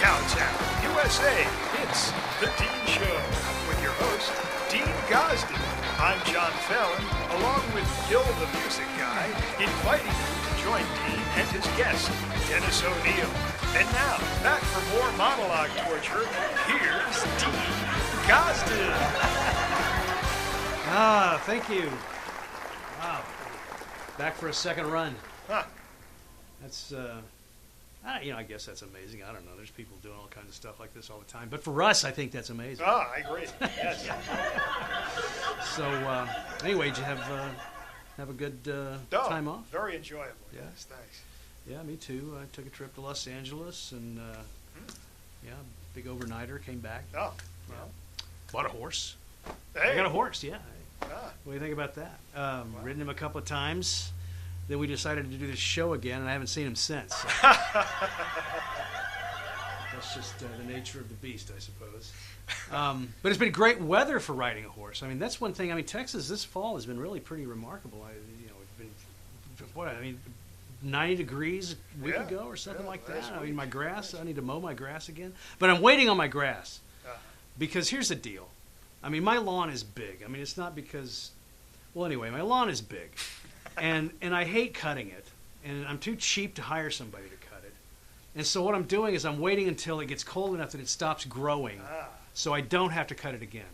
Cowtown, USA, it's The Dean Show with your host, Dean Gosdin. I'm John Fallon, along with Gil the Music Guy, inviting you to join Dean and his guest, Dennis O'Neill. And now, back for more monologue torture, here's Dean Gosdin. Thank you. Wow. Back for a second run. Huh. That's, I guess that's amazing. I don't know. There's people doing all kinds of stuff like this all the time. But for us, I think that's amazing. I agree. Yes. So, anyway, did you have a good time off? Very enjoyable. Yeah. Yes, thanks. Yeah, me too. I took a trip to Los Angeles and, big overnighter, came back. Oh, Yeah. Bought a horse. Hey. I got a horse, yeah. Ah. What do you think about that? Ridden him a couple of times. Then we decided to do this show again, and I haven't seen him since. So. That's just the nature of the beast, I suppose. But it's been great weather for riding a horse. I mean, that's one thing. I mean, Texas this fall has been really pretty remarkable. It's been 90 degrees a week ago or something like that. I mean, my grass, I need to mow my grass again. But I'm waiting on my grass because here's the deal. I mean, my lawn is big. I mean, it's not because, well, anyway, my lawn is big. And I hate cutting it, and I'm too cheap to hire somebody to cut it. And so what I'm doing is I'm waiting until it gets cold enough that it stops growing, so I don't have to cut it again,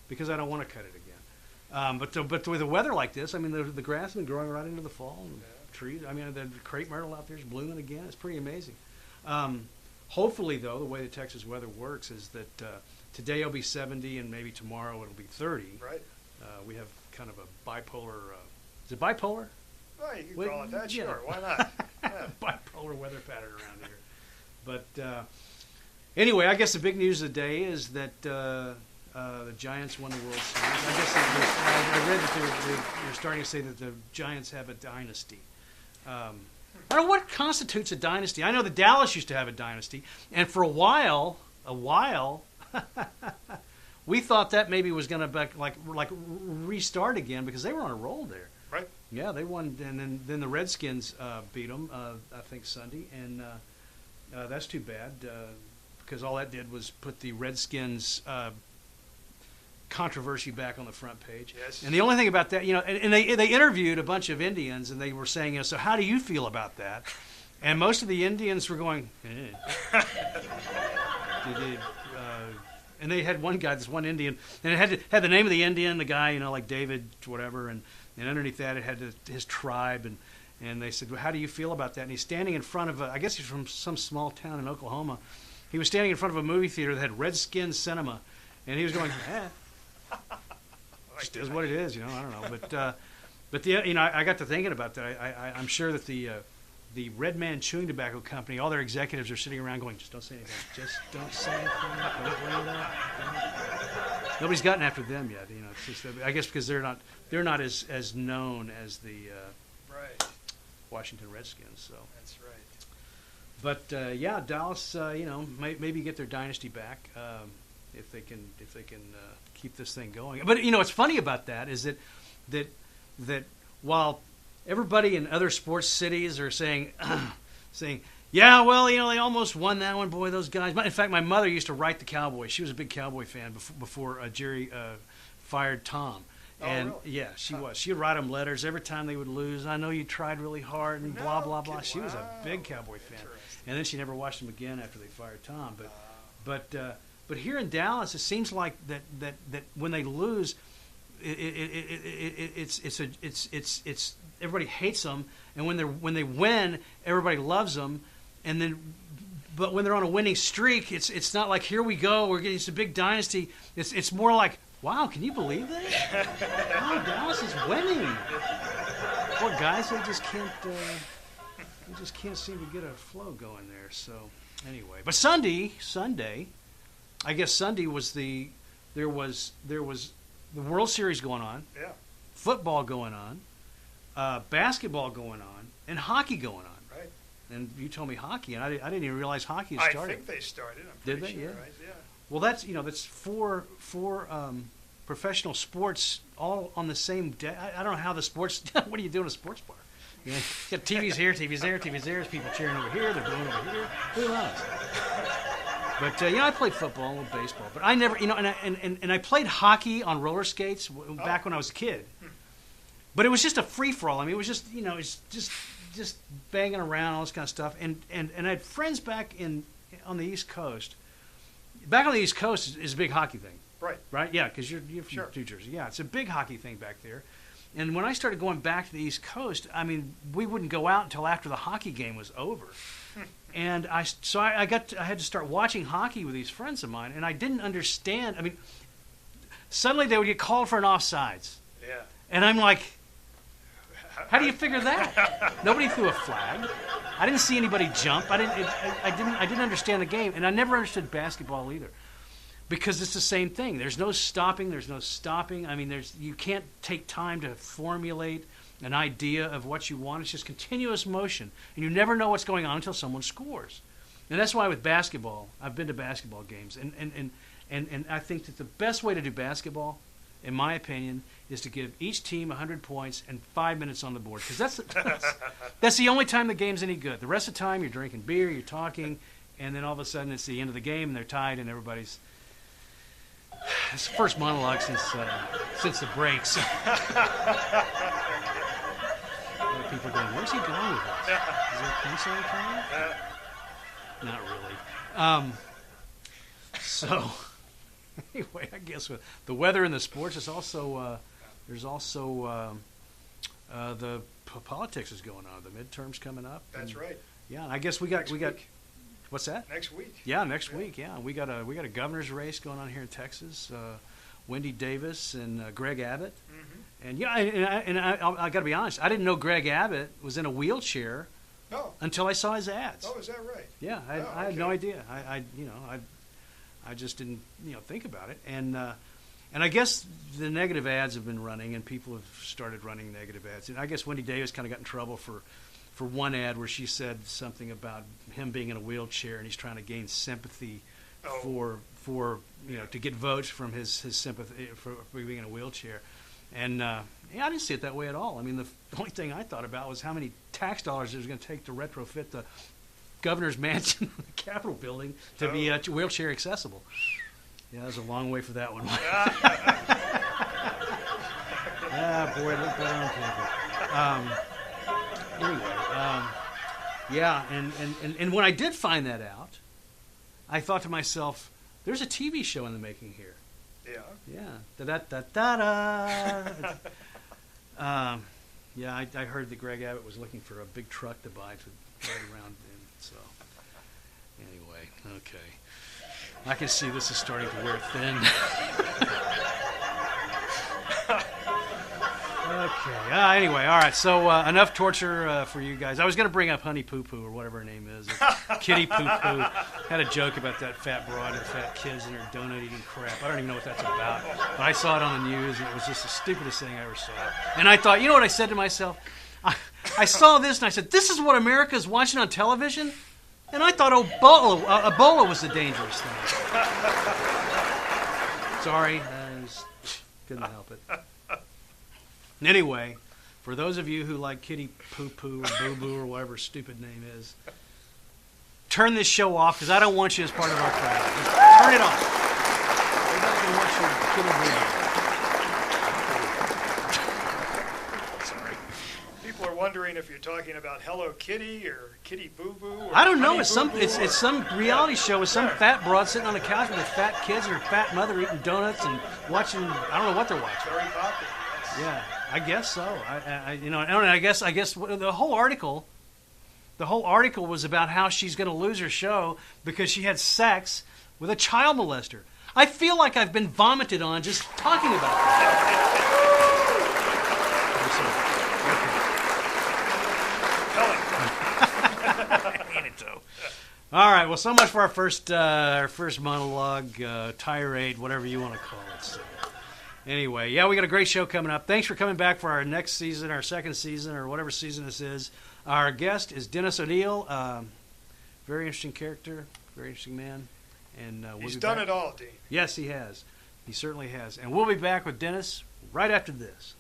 because I don't want to cut it again. But with the weather like this, I mean, the grass has been growing right into the fall, and trees. I mean, the crepe myrtle out there is blooming again. It's pretty amazing. Hopefully, though, the way the Texas weather works is that today it'll be 70, and maybe tomorrow it'll be 30. Right. We have kind of a bipolar. Is it bipolar? Well, you can call it that, sure. Why not? Yeah. Bipolar weather pattern around here. But anyway, I guess the big news of the day is that the Giants won the World Series. I guess I read that they're starting to say that the Giants have a dynasty. I don't know what constitutes a dynasty. I know that Dallas used to have a dynasty, and for a while, we thought that maybe was going to like restart again because they were on a roll there. Right. Yeah, they won, and then the Redskins beat them, I think, Sunday, and that's too bad because all that did was put the Redskins controversy back on the front page. Yes. And the only thing about that, and they interviewed a bunch of Indians, and they were saying, so how do you feel about that? And most of the Indians were going, and they had one guy, this one Indian, and it had the name of the Indian, the guy, like David, whatever, and underneath that it had his tribe, and they said, well, how do you feel about that? And he's standing in front of I guess he's from some small town in Oklahoma. He was standing in front of a movie theater that had Redskin Cinema, and he was going, just is what it is, I don't know. But I got to thinking about that. I'm sure that the Red Man Chewing Tobacco Company, all their executives are sitting around going, just don't say anything. Just don't say anything. Don't worry about it. Nobody's gotten after them yet. It's just, I guess because they're not as known as the Washington Redskins. So That's But right. Dallas, maybe get their dynasty back if they can keep this thing going. But what's funny about that is that while everybody in other sports cities are saying, yeah, well, they almost won that one. Boy, those guys. In fact, my mother used to write the Cowboys. She was a big Cowboy fan before Jerry fired Tom. And really? yeah, she was. She would write them letters every time they would lose. I know you tried really hard and blah, blah, blah. She was a big Cowboy fan. And then she never watched them again after they fired Tom. But here in Dallas, it seems like that when they lose, it's everybody hates them, and when they win, everybody loves them, but when they're on a winning streak, it's not like here we go, it's a big dynasty. It's more like, wow, can you believe that? Wow, Dallas is winning. Poor guys, they just can't seem to get a flow going there. So anyway, but Sunday, I guess Sunday was there was the World Series going on, football going on, basketball going on, and hockey going on. Right. And you told me hockey, and I didn't even realize hockey had started. I think they started. I'm Did pretty they? sure, Yeah. right? Yeah. Well, that's four professional sports all on the same day. I don't know how the sports. What do you do in a sports bar? You got TVs here, TVs there, TVs there. There's people cheering over here. They're booing over here. Who knows? But I played football, a little baseball, but I never, and I played hockey on roller skates back when I was a kid. But it was just a free for all. I mean, it was just it's just banging around, all this kind of stuff. And I had friends back on the East Coast. Back on the East Coast is a big hockey thing. Right? Yeah, because you're from New Jersey. Yeah, it's a big hockey thing back there. And when I started going back to the East Coast, I mean, we wouldn't go out until after the hockey game was over. And I had to start watching hockey with these friends of mine, and I didn't understand. I mean, suddenly they would get called for an offsides. Yeah. And I'm like, how do you figure that? Nobody threw a flag. I didn't see anybody jump. I didn't understand the game, and I never understood basketball either. Because it's the same thing. There's no stopping. There's no stopping. I mean, you can't take time to formulate an idea of what you want. It's just continuous motion, and you never know what's going on until someone scores. And that's why with basketball, I've been to basketball games, and I think that the best way to do basketball, in my opinion, is to give each team 100 points and 5 minutes on the board, because that's the only time the game's any good. The rest of the time, you're drinking beer, you're talking, and then all of a sudden it's the end of the game, and they're tied, and everybody's. It's the first monologue since the breaks. People are going, where's he going with this? Is there a pencil coming? Not really. So, anyway, I guess with the weather and the sports, it's also there's also the politics is going on. The midterms coming up. That's right. Yeah, and I guess we got. What's that? Next week. Yeah, next week. Yeah, we got a governor's race going on here in Texas. Wendy Davis and Greg Abbott. Mm-hmm. And I got to be honest. I didn't know Greg Abbott was in a wheelchair until I saw his ads. Oh, is that right? Yeah, I had no idea. I just didn't think about it. And I guess the negative ads have been running, and people have started running negative ads. And I guess Wendy Davis kind of got in trouble for one ad where she said something about him being in a wheelchair and he's trying to gain sympathy for to get votes from his sympathy for being in a wheelchair. And I didn't see it that way at all. I mean, the only thing I thought about was how many tax dollars it was going to take to retrofit the governor's mansion, the Capitol building, to be wheelchair accessible. Yeah, that was a long way for that one. Boy, it looked better on paper. Anyway, yeah, and when I did find that out, I thought to myself, there's a TV show in the making here. Yeah. Yeah. Da-da-da-da-da. Yeah, I heard that Greg Abbott was looking for a big truck to buy to ride around in. So, anyway, okay. I can see this is starting to wear thin. Okay. Anyway, all right. So enough torture for you guys. I was going to bring up Honey Poo Poo or whatever her name is. Kitty Poo Poo. Had a joke about that fat broad and fat kids and her donut eating crap. I don't even know what that's about. But I saw it on the news, and it was just the stupidest thing I ever saw. And I thought, you know what I said to myself? I saw this, and I said, this is what America is watching on television? And I thought Ebola was the dangerous thing. Sorry. I just couldn't help it. Anyway, for those of you who like Kitty Poo Poo or Boo Boo or whatever her stupid name is, turn this show off because I don't want you as part of our crowd. Just turn it off. Everybody can watch your Kitty Boo Boo. Sorry. People are wondering if you're talking about Hello Kitty or Kitty Boo Boo. Or I don't know. Honey It's some reality show with some fat broad sitting on the couch with her fat kids and her fat mother eating donuts and watching. I don't know what they're watching. Very popular. Yes. Yeah. I guess so. I guess the whole article was about how she's going to lose her show because she had sex with a child molester. I feel like I've been vomited on just talking about that. Ain't it though? All right. Well, so much for our first monologue, tirade, whatever you want to call it. So. Anyway, yeah, we got a great show coming up. Thanks for coming back for our next season, our second season, or whatever season this is. Our guest is Dennis O'Neill. Very interesting character, very interesting man. And he's done it all, Dean. Yes, he has. He certainly has. And we'll be back with Dennis right after this.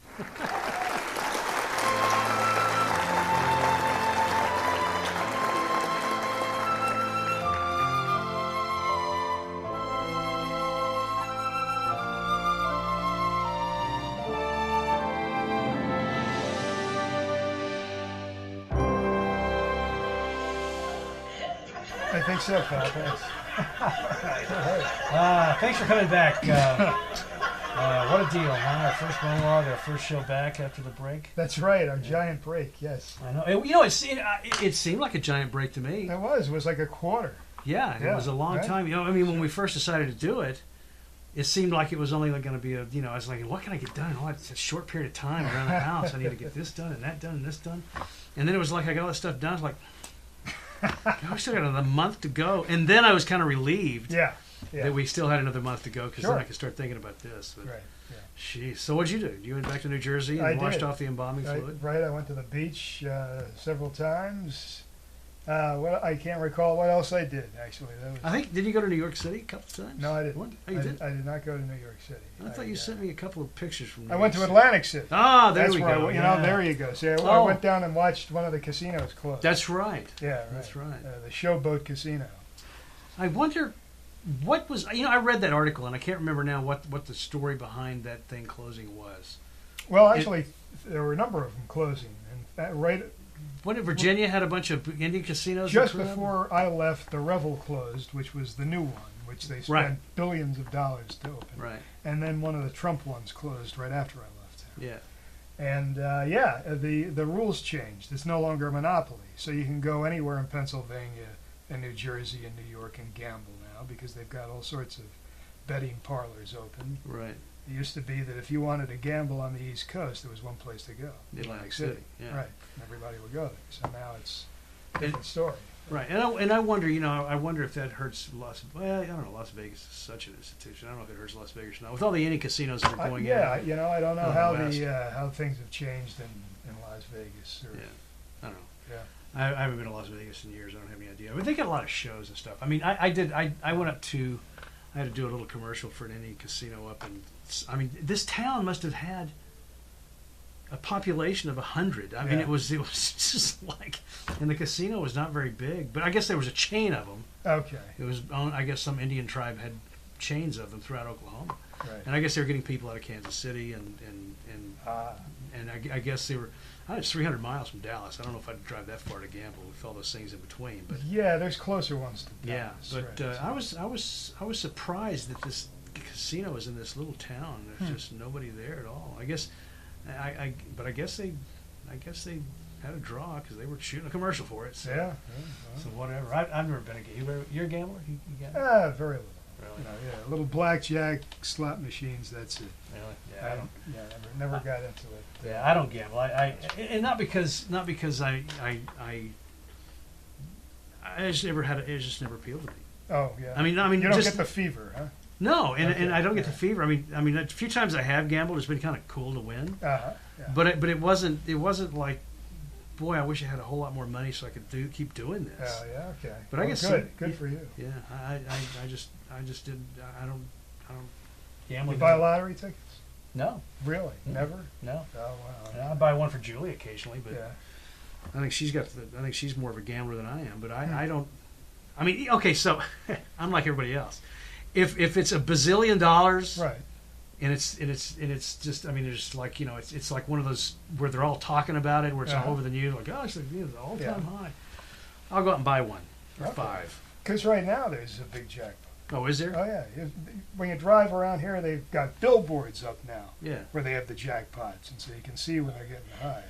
I think so, pal. Thanks. Thanks for coming back. What a deal, huh? Our first monologue, our first show back after the break. That's right, our giant break, yes. I know. It seemed like a giant break to me. It was like a quarter. Yeah, it was a long time. When we first decided to do it, it seemed like it was only going to be I was like, what can I get done? Oh, it's a short period of time around the house. I need to get this done and that done and this done. And then it was like I got all this stuff done. I was like, I still got another month to go. And then I was kind of relieved that we still had another month to go because then I could start thinking about this. But, right. Yeah. Jeez. So what'd you do? You went back to New Jersey and washed off the embalming fluid? Right. I went to the beach several times. I can't recall what else I did, actually. Did you go to New York City a couple times? No, I didn't. What? Oh, you did? I did not go to New York City. I thought you sent me a couple of pictures from New I went York to Atlantic City. Ah, there That's we where go. there you go. See, I went down and watched one of the casinos close. That's right. Yeah, right. That's right. The Showboat Casino. I wonder what was... I read that article, and I can't remember now what the story behind that thing closing was. Well, actually, there were a number of them closing. And Virginia had a bunch of Indian casinos? Just before I left, the Revel closed, which was the new one, which they spent billions of dollars to open. Right. And then one of the Trump ones closed right after I left. Yeah. And, the rules changed. It's no longer a monopoly. So you can go anywhere in Pennsylvania and New Jersey and New York and gamble now because they've got all sorts of betting parlors open. Right. It used to be that if you wanted to gamble on the East Coast, there was one place to go. Atlantic City. Yeah. Right. And everybody would go there. So now it's a different story. Right. And I wonder, I wonder if that hurts Las Vegas is such an institution. I don't know if it hurts Las Vegas or not. With all the Indian casinos that are going in. I don't know how things have changed in Las Vegas. I don't know. Yeah. I haven't been to Las Vegas in years. I don't have any idea. But they got a lot of shows and stuff. I mean, I went up to... I had to do a little commercial for an Indian casino up in... this town must have had a population of 100. I mean, it was just like... And the casino was not very big. But I guess there was a chain of them. Okay. It was... I guess some Indian tribe had chains of them throughout Oklahoma. Right. And I guess they were getting people out of Kansas City and I guess they were... It's 300 miles from Dallas. I don't know if I'd drive that far to gamble with all those things in between. But there's closer ones to Dallas. Yeah, but I was surprised that this casino is in this little town. There's just nobody there at all. I guess I guess they had a draw because they were shooting a commercial for it. So, well. So whatever. I've never been a gambler. You're a gambler? You Very little. Really? Little blackjack, slot machines. That's it. Really? Yeah, I don't. Yeah, never got into it. Yeah, I don't gamble. And not because I just never had it. It just never appealed to me. Oh yeah. I mean, you don't get the fever, huh? No, and I don't get the fever. I mean, a few times I have gambled. It's been kind of cool to win. Yeah. But it wasn't like, boy, I wish I had a whole lot more money so I could keep doing this. Oh yeah, okay. But I guess good for you. Yeah, I just did. I don't gamble. You buy lottery tickets? No. Really? Mm-hmm. Never? No. Oh wow. Yeah, I buy one for Julie occasionally, but yeah. I think she's more of a gambler than I am. But I don't. I mean, okay, so I'm like everybody else. If it's a bazillion dollars, right, and it's just, I mean, it's just like, it's like one of those where they're all talking about it, where it's all over the news, like, oh, it's the all-time high. I'll go out and buy one or five. Because right now there's a big jackpot. Oh, is there? Oh yeah. When you drive around here, they've got billboards up now. Yeah. Where they have the jackpots, and so you can see when they're getting high.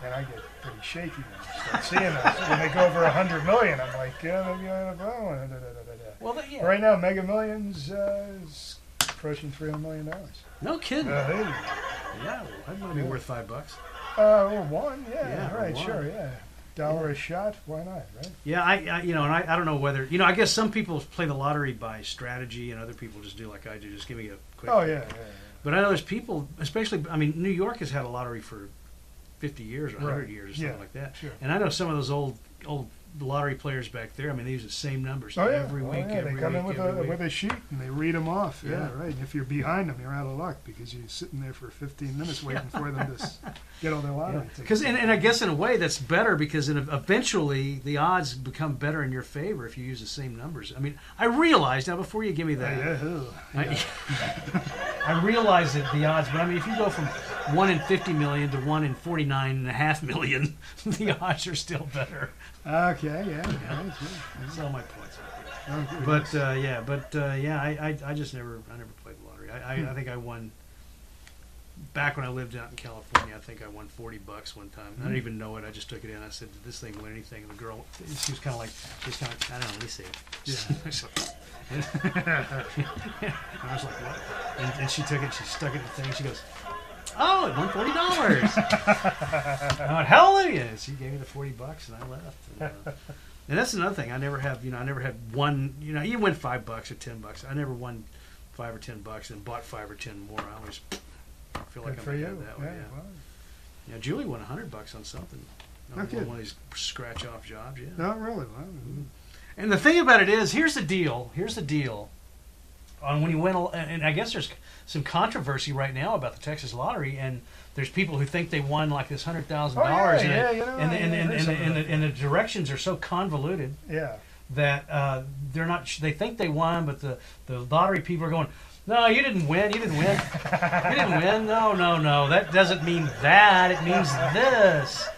And I get pretty shaky when I start seeing those. When they go over 100 million, I'm like, yeah, maybe I want to buy one. Well, yeah. Right now, Mega Millions is approaching $300 million. No kidding. Hey. Yeah, well, that might be worth $5. Or one, Yeah, right, one. sure, yeah. $1 a shot, why not, right? Yeah, I don't know whether, I guess some people play the lottery by strategy, and other people just do like I do, just give me a quick. Oh yeah. But I know there's people, especially, I mean, New York has had a lottery for 50 years or 100 years or something like that. Sure. And I know some of those old lottery players back there. I mean, they use the same numbers every week. They come in with a sheet and they read them off. Yeah, right. And if you're behind them, you're out of luck because you're sitting there for 15 minutes waiting for them to get all their lottery tickets. And I guess in a way that's better because eventually the odds become better in your favor if you use the same numbers. I mean, I realize now before you give me that. I realize that the odds, but I mean, if you go from 1 in 50 million to 1 in 49.5 million, the odds are still better. Okay, yeah. That's all my points. Okay. But I just never played the lottery. I think I won. Back when I lived out in California, I think I won $40 one time. I didn't even know it. I just took it in. I said, "Did this thing win anything?" And the girl, she was kind of like, I don't know. Let me see. And I was like, "What?" And she took it. She stuck it in the thing. She goes, "Oh, it won $40." I went, "Hallelujah!" And she gave me the $40, and I left. And that's another thing. I never had one. You win $5 or $10. I never won $5 or $10 and bought 5 or 10 more. I always feel like Good I'm for gonna you. have that one. Well. Yeah, Julie won $100 on something. No kidding. One of these scratch-off jobs. Yeah. No, really. Well, And the thing about it is, here's the deal. On when you win, and I guess there's some controversy right now about the Texas lottery, and there's people who think they won like this $100,000, and the directions are so convoluted. Yeah. That they're not. They think they won, but the lottery people are going, "No, you didn't win. You didn't win. You didn't win. No. That doesn't mean that. It means this."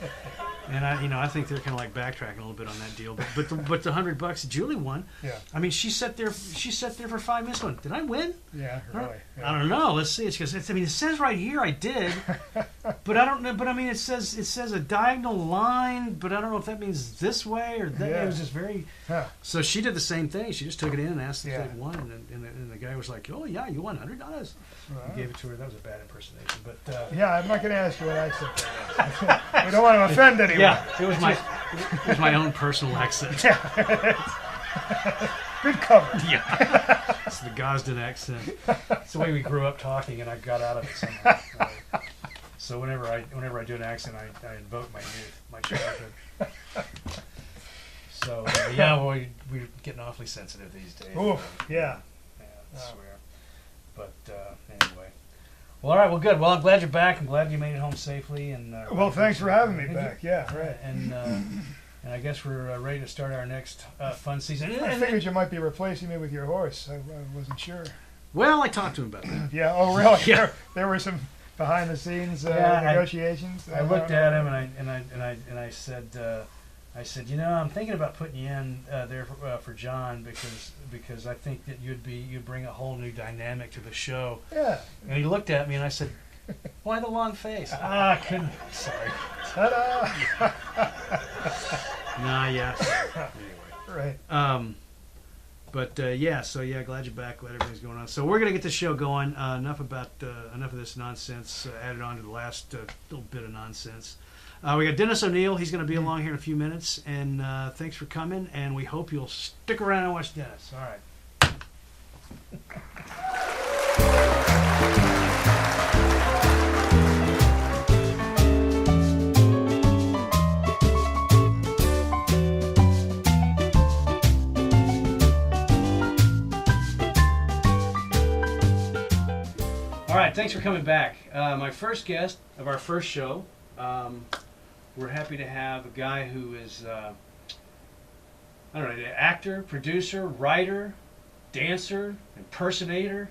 And I think they're kind of like backtracking a little bit on that deal. But the $100 Julie won. Yeah. I mean, she sat there for 5 minutes. Going, did I win? Yeah. Really. Yeah. I don't know. Let's see. It's because it says right here I did, but I don't know. But I mean, it says a diagonal line, but I don't know if that means this way or that. Yeah. It was just very. Huh. So she did the same thing. She just took it in and asked if Yeah. they won, and the guy was like, "Oh yeah, you won $100." Right. He gave it to her. That was a bad impersonation, but Yeah, I'm not going to ask you what accent that is. We don't want to offend anyone. yeah, it was my own personal accent. Yeah. Good cover. Yeah, it's the Gosdin accent. It's the way we grew up talking, and I got out of it somehow. So whenever I do an accent, I invoke my youth, my childhood. So we're getting awfully sensitive these days. Oof, yeah. I swear. But anyway. Well, all right. Well, good. Well, I'm glad you're back. I'm glad you made it home safely. And Well, thanks for having me back. Yeah, right. And I guess we're ready to start our next fun season. I figured you might be replacing me with your horse. I wasn't sure. Well, I talked to him about that. Yeah. Oh, really? Yeah. There were some behind-the-scenes Yeah, negotiations. I looked at him and I said, I'm thinking about putting you in there for John because I think that you'd bring a whole new dynamic to the show. Yeah. And he looked at me and I said, "Why the long face?" I couldn't. Sorry. Ta-da! Nah, yeah. Right. Glad you're back. Glad everything's going on. So we're gonna get the show going. Enough of this nonsense added on to the last little bit of nonsense. We got Dennis O'Neill. He's going to be along here in a few minutes. And thanks for coming. And we hope you'll stick around and watch Dennis. All right. All right. Thanks for coming back. My first guest of our first show. We're happy to have a guy who is, an actor, producer, writer, dancer, impersonator.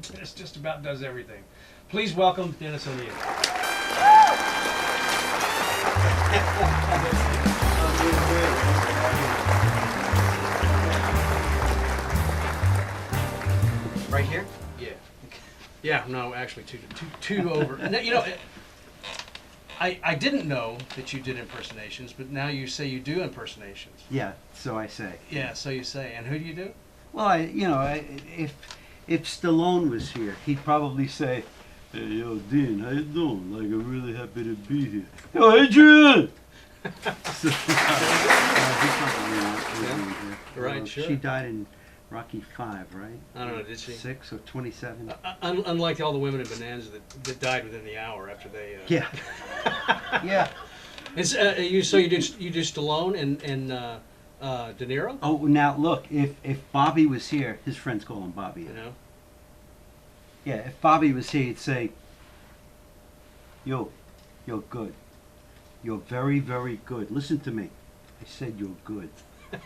Dennis just about does everything. Please welcome Dennis O'Neill. Right here? Yeah. Yeah, no, actually, two over. No, I didn't know that you did impersonations, but now you say you do impersonations. Yeah, so I say. Yeah, so you say. And who do you do? Well, if Stallone was here, he'd probably say, "Hey, yo, Dean, how you doing? Like, I'm really happy to be here. Yo, Adrian!" So, Right, sure. She died in Rocky V, right? I don't know, did she? 6 or 27? Unlike all the women in Bonanza that died within the hour after they. Yeah. Yeah. It's, you do Stallone and De Niro? Oh, now look, if Bobby was here, his friends call him Bobby. You know. Yeah, if Bobby was here, he'd say, "Yo, you're good. You're very, very good. Listen to me. I said you're good." That's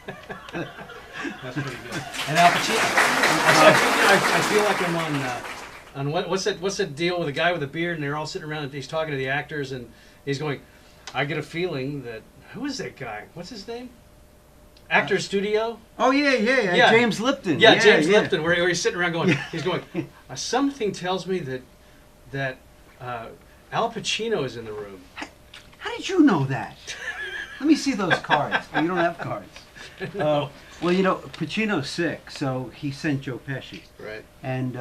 pretty good. And Al Pacino. I feel like I'm on on what's the deal with the guy with the beard, and they're all sitting around and he's talking to the actors, and he's going, I get a feeling that, who is that guy? What's his name? Actors Studio? Oh, yeah. James Lipton. Yeah, James Lipton, where he's sitting around going, he's going, something tells me that Al Pacino is in the room. How did you know that? Let me see those cards. Oh, you don't have cards. No. Well, Pacino's sick, so he sent Joe Pesci. Right. And,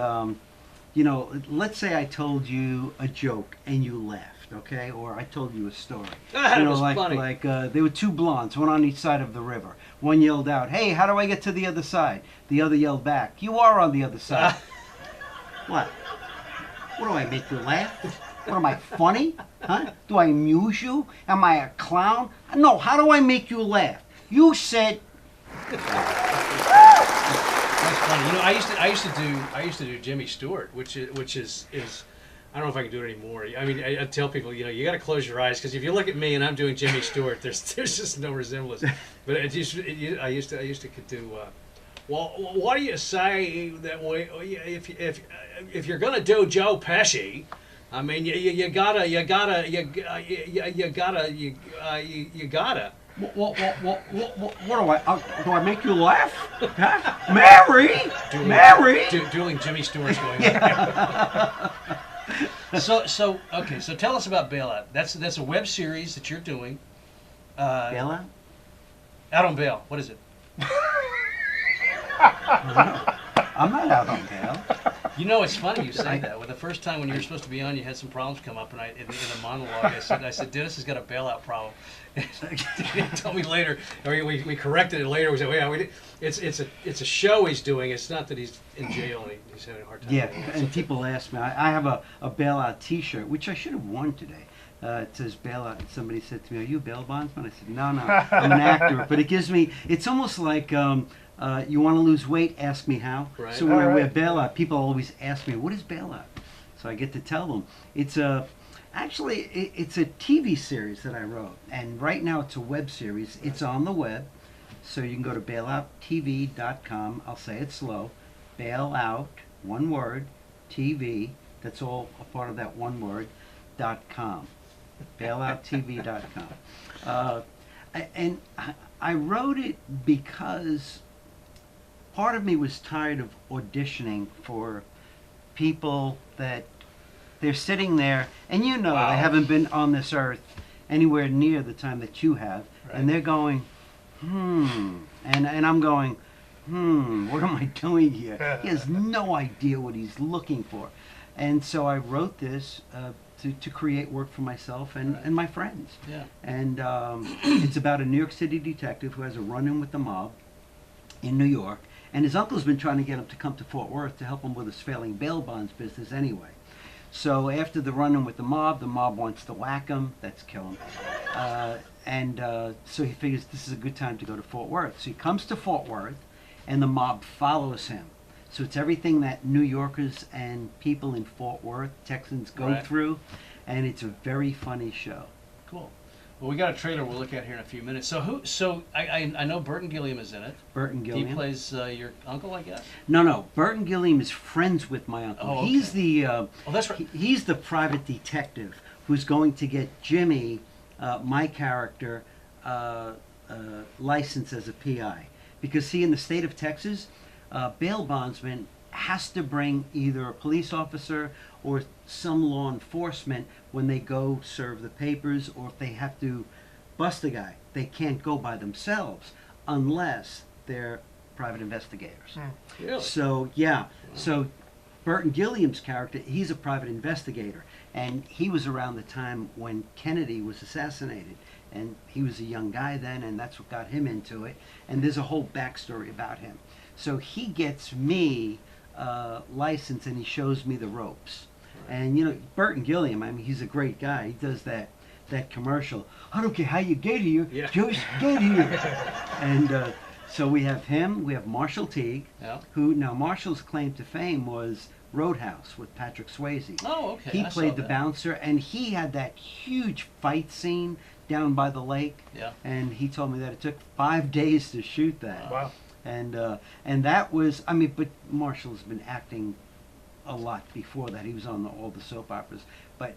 let's say I told you a joke and you laughed, okay? Or I told you a story. That was funny. Like there were two blondes, one on each side of the river. One yelled out, "Hey, how do I get to the other side?" The other yelled back, "You are on the other side." What? What do I make you laugh? What am I, funny? Huh? Do I amuse you? Am I a clown? No, how do I make you laugh? You said... That's funny. I used to do Jimmy Stewart, which is I don't know if I can do it anymore. I mean, I tell people, you got to close your eyes, because if you look at me and I'm doing Jimmy Stewart, there's just no resemblance. But I used to do. Well, what do you say that if you're gonna do Joe Pesci? I mean, you gotta. What do I make you laugh? Huh? Mary! Dueling Jimmy Stewart's going on. So tell us about Bailout. That's a web series that you're doing. Bailout? Out on bail. What is it? I'm not out on bail. It's funny you say that. Well, the first time when you were supposed to be on, you had some problems come up, and in a monologue, I said, Dennis has got a bailout problem. He told me later, or we corrected it later. We said, it's a show he's doing. It's not that he's in jail and he's having a hard time. Yeah, and people ask me. I have a bailout T-shirt, which I should have worn today. It says bailout, and somebody said to me, "Are you a bail bondsman?" I said, No, I'm an actor. But it gives me. It's almost like. You want to lose weight? Ask me how. Right. So when I wear bailout, people always ask me, "What is bailout?" So I get to tell them. It's a TV series that I wrote, and right now it's a web series. It's on the web, so you can go to bailouttv.com. I'll say it slow. Bailout, one word, TV. That's all a part of that one word. .com. Bailouttv.com. And I wrote it because part of me was tired of auditioning for people that they're sitting there, and Wow. they haven't been on this earth anywhere near the time that you have, Right. and they're going, and I'm going, what am I doing here? He has no idea what he's looking for. And so I wrote this to create work for myself and my friends. Yeah. And it's about a New York City detective who has a run-in with the mob in New York, and his uncle's been trying to get him to come to Fort Worth to help him with his failing bail bonds business anyway. So after the run-in with the mob wants to whack him, that's kill him. So he figures this is a good time to go to Fort Worth. So he comes to Fort Worth, and the mob follows him. So it's everything that New Yorkers and people in Fort Worth, Texans, go Right. through, and it's a very funny show. Cool. Well, we got a trailer we'll look at here in a few minutes. So I know Burton Gilliam is in it. Burton Gilliam. He plays your uncle, I guess. No. Burton Gilliam is friends with my uncle. Oh, okay. He's the that's right. he's the private detective who's going to get Jimmy, my character, licensed as a PI. Because see, in the state of Texas, bail bondsman has to bring either a police officer or some law enforcement when they go serve the papers, or if they have to bust a guy. They can't go by themselves unless they're private investigators. Really? So, yeah. So Burton Gilliam's character, he's a private investigator. And he was around the time when Kennedy was assassinated. And he was a young guy then, and that's what got him into it. And there's a whole backstory about him. So he gets me licensed, and he shows me the ropes. And, Burton Gilliam, I mean, he's a great guy. He does that commercial. I don't care how you get here, just get here. And so we have him. We have Marshall Teague, who, now Marshall's claim to fame was Roadhouse with Patrick Swayze. Oh, okay. He I played saw the that. bouncer, and he had that huge fight scene down by the lake. Yeah. And he told me that it took 5 days to shoot that. Wow. And that was, I mean, but Marshall's been acting a lot before that. He was on all the soap operas, but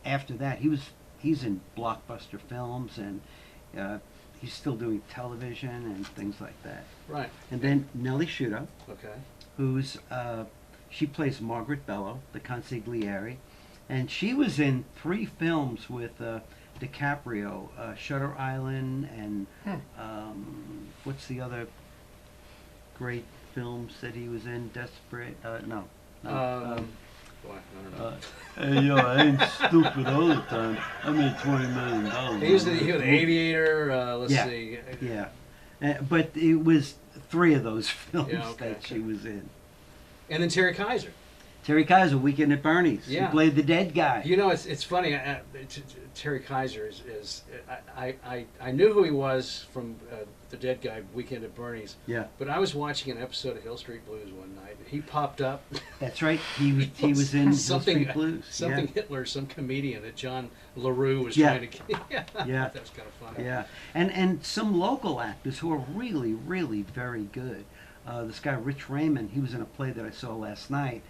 after that, he's in blockbuster films, and he's still doing television and things like that. Right. And then Nellie Shudo, Okay. who's she plays Margaret Bello, the consigliere, and she was in 3 films with DiCaprio, Shutter Island, and what's the other great films that he was in? Desperate? No. Boy, I don't know. Hey, yo, I ain't stupid all the time. I made $20 million. He was the Aviator. Let's Yeah. see. Yeah. But it was 3 of those films Yeah, okay, that she was in. And then Terry Kaiser. Terry Kaiser, Weekend at Bernie's. Yeah. He played the dead guy. You know, it's funny. Terry Kaiser is I knew who he was from the dead guy, Weekend at Bernie's. Yeah. But I was watching an episode of Hill Street Blues one night. He popped up. That's right. He was in Hill something Street Blues. something Yeah. Hitler, some comedian that John LaRue was Yeah. trying to. Yeah. Yeah. That was kind of funny. Yeah, and some local actors who are really, really very good. This guy Rich Raymond, he was in a play that I saw last night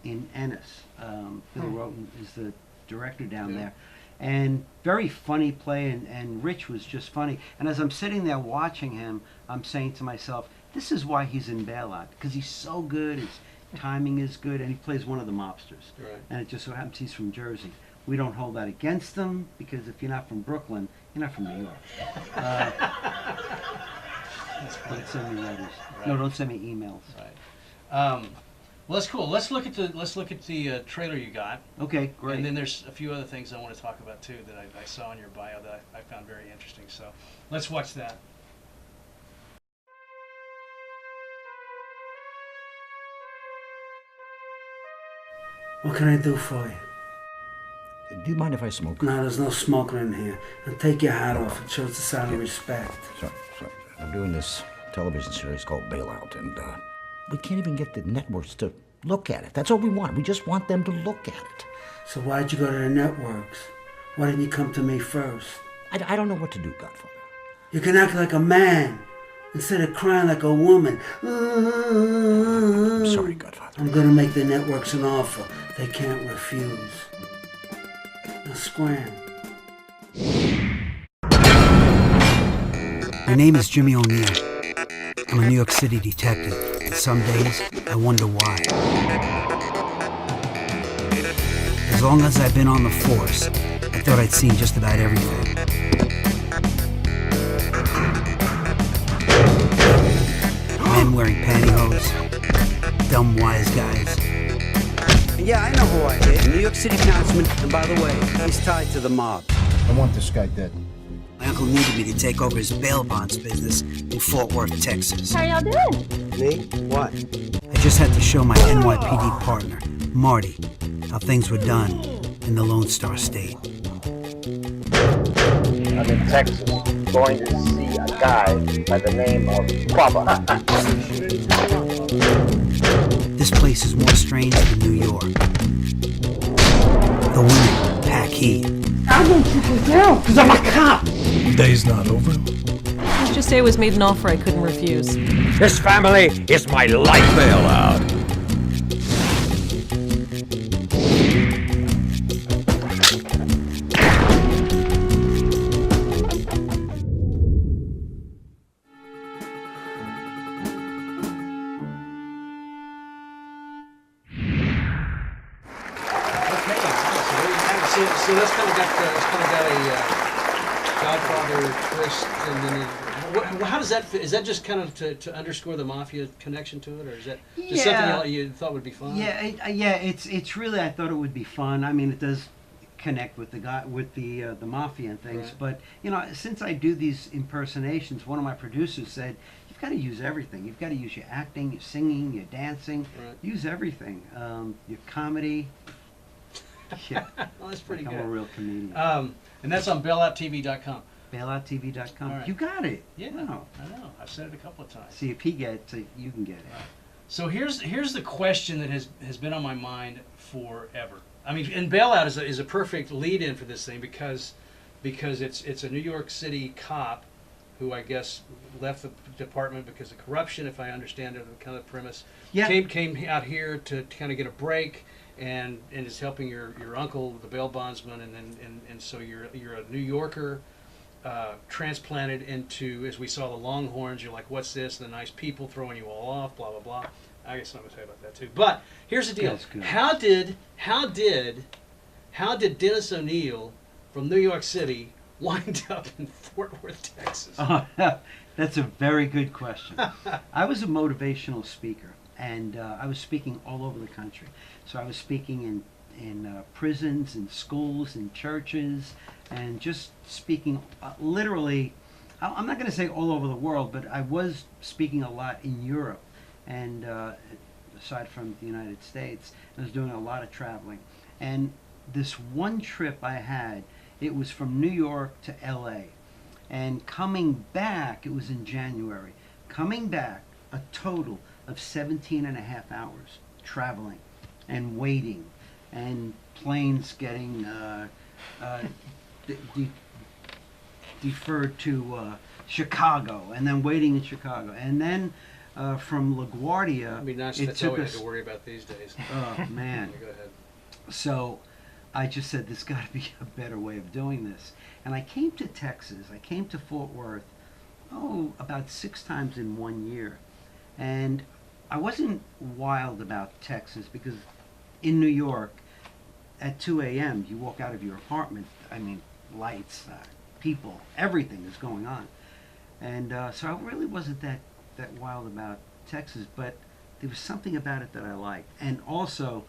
in Ennis. Bill Roten is the director down Yeah. there, and very funny play. And Rich was just funny. And as I'm sitting there watching him, I'm saying to myself, this is why he's in Bailout, because he's so good. His timing is good, and he plays one of the mobsters. Right. And it just so happens he's from Jersey. We don't hold that against them, because if you're not from Brooklyn, you're not from New York. Don't send me letters. Right. No, don't send me emails. Right. Well, that's cool. Let's look at the trailer you got. Okay, great. And then there's a few other things I want to talk about too that I saw in your bio that I found very interesting. So let's watch that. What can I do for you? Do you mind if I smoke? No, there's no smoking in here. Now take your hat off. It shows the sign of respect. Sorry. I'm doing this television series called Bailout, and we can't even get the networks to look at it. That's all we want. We just want them to look at it. So why'd you go to the networks? Why didn't you come to me first? I don't know what to do, Godfather. You can act like a man instead of crying like a woman. I'm sorry, Godfather. I'm gonna make the networks an offer they can't refuse. Now scram. My name is Jimmy O'Neill. I'm a New York City detective, and some days I wonder why. As long as I've been on the force, I thought I'd seen just about everything. Men wearing pantyhose, dumb wise guys. Yeah, I know who I hit. New York City councilman, and by the way, he's tied to the mob. I want this guy dead. My uncle needed me to take over his bail bonds business in Fort Worth, Texas. How y'all doing? Me? What? I just had to show my NYPD partner, Marty, how things were done in the Lone Star State. I'm in Texas, going to see a guy by the name of Bubba. This place is more strange than New York. The women pack heat. I'm going to sit you down because I'm a cop. Day's not over. Let's just say it was made an offer I couldn't refuse. This family is my life. Bailout. So that's kind of got a Godfather twist, and then how does that fit? Is that just kind of to underscore the mafia connection to it, or is that just something you thought would be fun? Yeah, it's really, I thought it would be fun. I mean, it does connect with the mafia and things. Right. But since I do these impersonations, one of my producers said, you've got to use everything. You've got to use your acting, your singing, your dancing. Right. Use everything. Your comedy. Yeah, Well, that's pretty I'm good. a real comedian. And that's on bailouttv.com. Bailouttv.com. All right. You got it. Yeah, Wow. I know. I've said it a couple of times. See, if he gets it, you can get it. So here's the question that has been on my mind forever. I mean, and Bailout is a perfect lead-in for this thing because it's a New York City cop who I guess left the department because of corruption, if I understand it, kind of the premise. Yeah. Came out here to kind of get a break, and is helping your uncle, the bail bondsman, and so you're a New Yorker, transplanted into, as we saw the Longhorns. You're like, what's this? The nice people throwing you all off, blah blah blah. I guess something to say about that too. But here's the deal: That's good. how did Dennis O'Neil from New York City wind up in Fort Worth, Texas? Oh, that's a very good question. I was a motivational speaker, and I was speaking all over the country. So I was speaking in prisons, in schools, in churches, and just speaking literally, I'm not going to say all over the world, but I was speaking a lot in Europe, and aside from the United States, I was doing a lot of traveling. And this one trip I had, it was from New York to LA. And coming back, it was in January, coming back a total of 17 and a half hours traveling and waiting, and planes getting deferred to Chicago, and then waiting in Chicago. And then from LaGuardia, I mean, that's it all took we us... have to worry about these days. Oh, man. Go ahead. So I just said, there's got to be a better way of doing this. And I came to Texas. I came to Fort Worth, about 6 times in 1 year. And I wasn't wild about Texas because in New York, at 2 a.m., you walk out of your apartment, I mean, lights, people, everything is going on. And so I really wasn't that wild about Texas, but there was something about it that I liked. And also,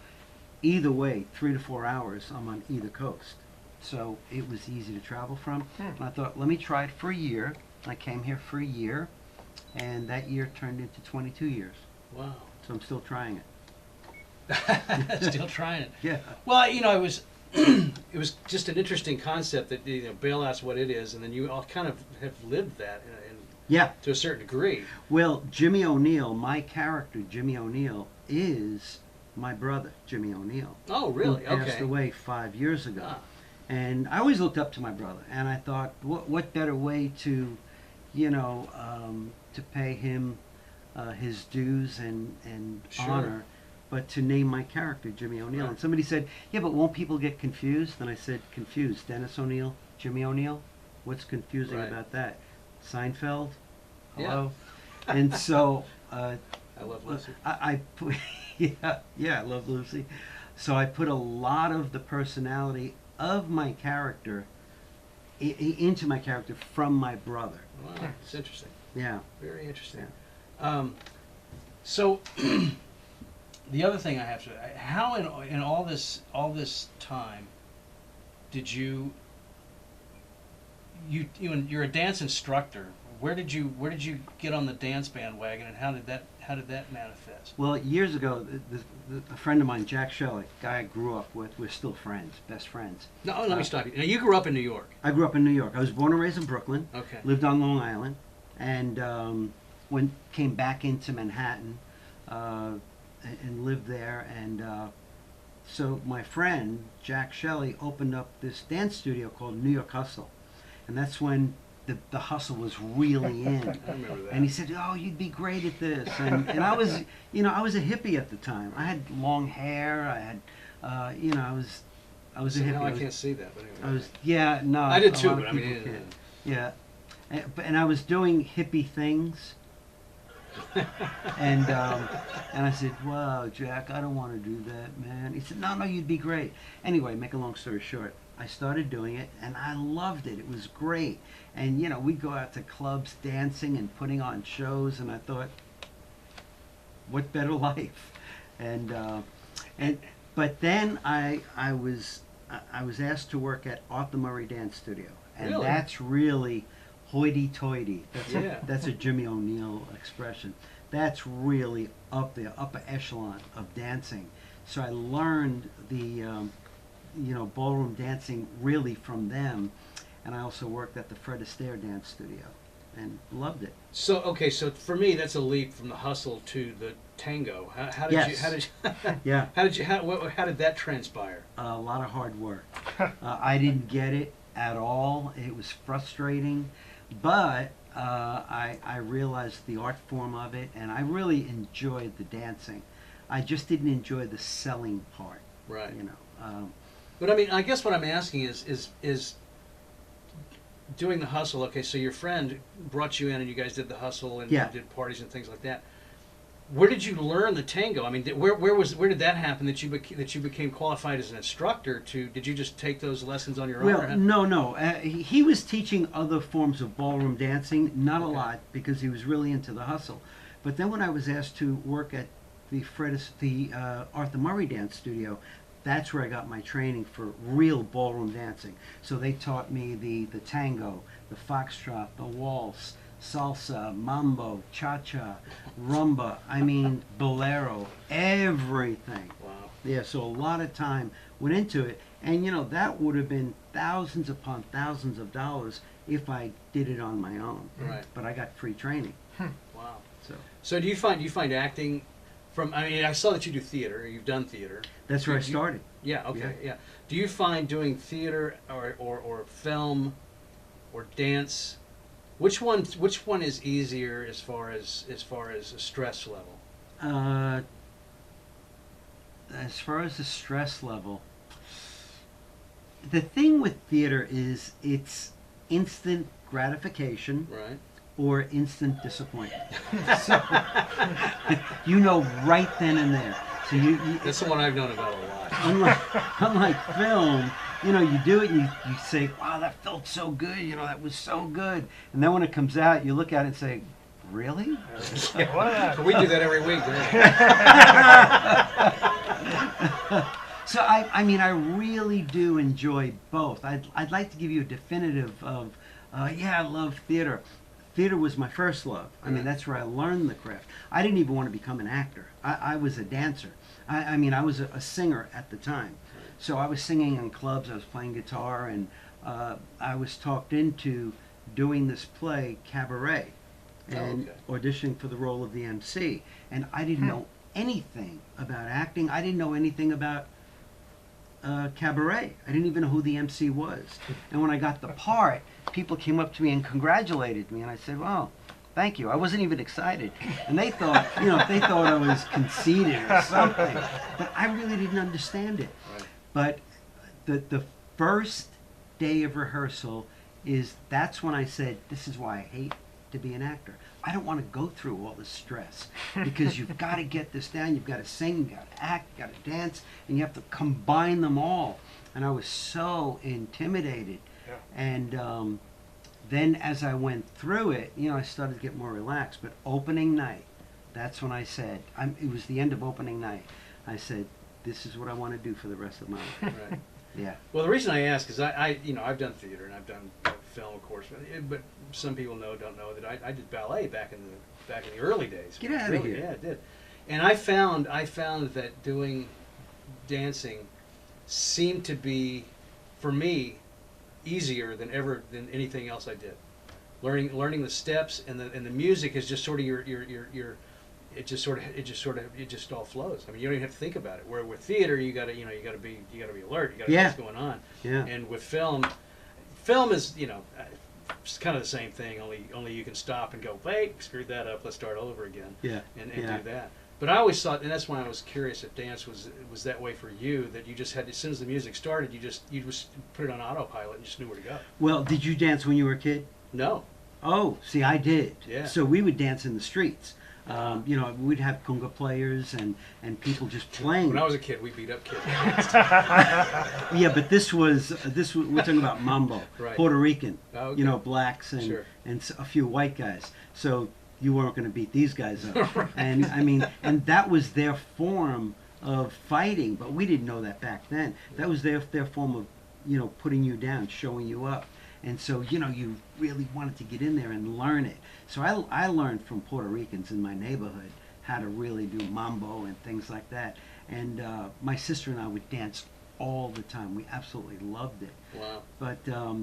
either way, 3 to 4 hours, I'm on either coast. So it was easy to travel from. And I thought, let me try it for a year. I came here for a year, and that year turned into 22 years. Wow. So I'm still trying it. Still trying it. Yeah. Well, it was it was just an interesting concept that bailout's what it is, and then you all kind of have lived that Yeah. to a certain degree. Well, Jimmy O'Neil, my character, Jimmy O'Neil, is my brother, Jimmy O'Neil. Oh, really? Who passed Okay. away 5 years ago. Ah. And I always looked up to my brother, and I thought, what better way to, to pay him his dues and Sure. honor, but to name my character Jimmy O'Neil. Right. And somebody said, yeah, but won't people get confused? And I said, confused. Dennis O'Neil, Jimmy O'Neil? What's confusing Right. about that? Seinfeld? Yeah. Hello? And so I love Lucy. I put, yeah, I love Lucy. So I put a lot of the personality of my character into my character from my brother. Wow, it's interesting. Yeah. Very interesting. So the other thing I have to, how in all this time did you're a dance instructor. Where did you get on the dance bandwagon, and how did that manifest? Well, years ago, a friend of mine, Jack Shelley, guy I grew up with, we're still friends, best friends. No, let me stop you. Now, you grew up in New York. I grew up in New York. I was born and raised in Brooklyn. Okay. Lived on Long Island, and came back into Manhattan, and lived there. And so my friend Jack Shelley opened up this dance studio called New York Hustle, and that's when the hustle was really in. I remember that. And he said, "Oh, you'd be great at this." And I was, I was a hippie at the time. I had long hair. I had, I was a hippie. Now I can't see that, but anyway. I was, yeah, no. I did a too, lot of but I people mean, can. Yeah. And I was doing hippie things. and I said, "Wow, Jack, I don't want to do that, man." He said, No, you'd be great. Anyway, make a long story short, I started doing it, and I loved it. It was great. And, we'd go out to clubs dancing and putting on shows, and I thought, what better life? But then I was asked to work at Arthur Murray Dance Studio, and Really? that's really hoity-toity. Yeah. That's a Jimmy O'Neil expression. That's really up there, upper echelon of dancing. So I learned the ballroom dancing really from them, and I also worked at the Fred Astaire Dance Studio and loved it. So okay, so for me that's a leap from the hustle to the tango. How did Yes. Yeah. How did that transpire? A lot of hard work. I didn't get it at all. It was frustrating, but I realized the art form of it, and I really enjoyed the dancing. I just didn't enjoy the selling part. Right. You know. But I mean, I guess what I'm asking is doing the hustle. Okay, so your friend brought you in, and you guys did the hustle and Yeah. did parties and things like that. Where did you learn the tango? I mean, where did that happen that you became qualified as an instructor? Did you just take those lessons on your own? Well, no. He was teaching other forms of ballroom dancing, not a lot, because he was really into the hustle. But then when I was asked to work at the Arthur Murray Dance Studio, that's where I got my training for real ballroom dancing. So they taught me the tango, the foxtrot, the waltz, salsa, mambo, cha-cha, rumba, I mean, bolero, everything. Wow. Yeah, so a lot of time went into it. And, you know, that would have been thousands upon thousands of dollars if I did it on my own. Right. But I got free training. Wow. So do you find acting from? I mean, I saw that you do theater. You've done theater. that's where I started. Yeah. Okay. Yeah. Do you find doing theater or film or dance? Which one is easier as far as a stress level? As far as the stress level, the thing with theater is it's instant gratification Right. or instant disappointment. So, you know right then and there. So you That's the one I've known about a lot. unlike film, you know, you do it and you say, wow, that felt so good, you know, that was so good. And then when it comes out, you look at it and say, really? What? We do that every week. So I mean, I really do enjoy both. I'd like to give you a definitive of, yeah, I love theater. Theater was my first love. I mean, that's where I learned the craft. I didn't even want to become an actor. I was a dancer. I mean, I was a singer at the time. So I was singing in clubs, I was playing guitar, and I was talked into doing this play, Cabaret, and auditioning for the role of the MC. And I didn't know anything about acting. I didn't know anything about Cabaret. I didn't even know who the MC was. And when I got the part, people came up to me and congratulated me, and I said, well, thank you. I wasn't even excited. And they thought, you know, they thought I was conceited or something. But I really didn't understand it. Right. But the first day of rehearsal that's when I said, this is why I hate to be an actor. I don't want to go through all this stress because you've got to get this down. You've got to sing, you've got to act, you've got to dance, and you have to combine them all. And I was so intimidated. Yeah. And then as I went through it, you know, I started to get more relaxed. But opening night, that's when I said, it was the end of opening night. I said, this is what I want to do for the rest of my life. Right. Yeah. Well, the reason I ask is I've done theater and I've done film, of course, but some people don't know that I did ballet back in the early days. Get out of here. Yeah, I did. And I found that doing dancing seemed to be, for me, easier than anything else I did. Learning the steps and the music is just sort of your it just all flows. I mean, you don't even have to think about it. Where with theater, you gotta be alert. You gotta know what's going on. Yeah. And with film is it's kind of the same thing. Only you can stop and go, wait, screwed that up. Let's start all over again. Yeah. And do that. But I always thought, and that's why I was curious if dance was that way for you. That you just had, as soon as the music started, you just put it on autopilot and just knew where to go. Well, did you dance when you were a kid? No. Oh, see, I did. Yeah. So we would dance in the streets. You know, we'd have conga players and people just playing. When I was a kid, we beat up kids. Yeah, but this was we're talking about mambo, Right. Puerto Rican. Oh, okay. You know, blacks and Sure. and a few white guys. So you weren't going to beat these guys up. And I mean, and that was their form of fighting, but we didn't know that back then. That was their form of, you know, putting you down, showing you up. And so, you know, you really wanted to get in there and learn it. So I learned from Puerto Ricans in my neighborhood how to really do mambo and things like that. And my sister and I would dance all the time. We absolutely loved it. Wow. But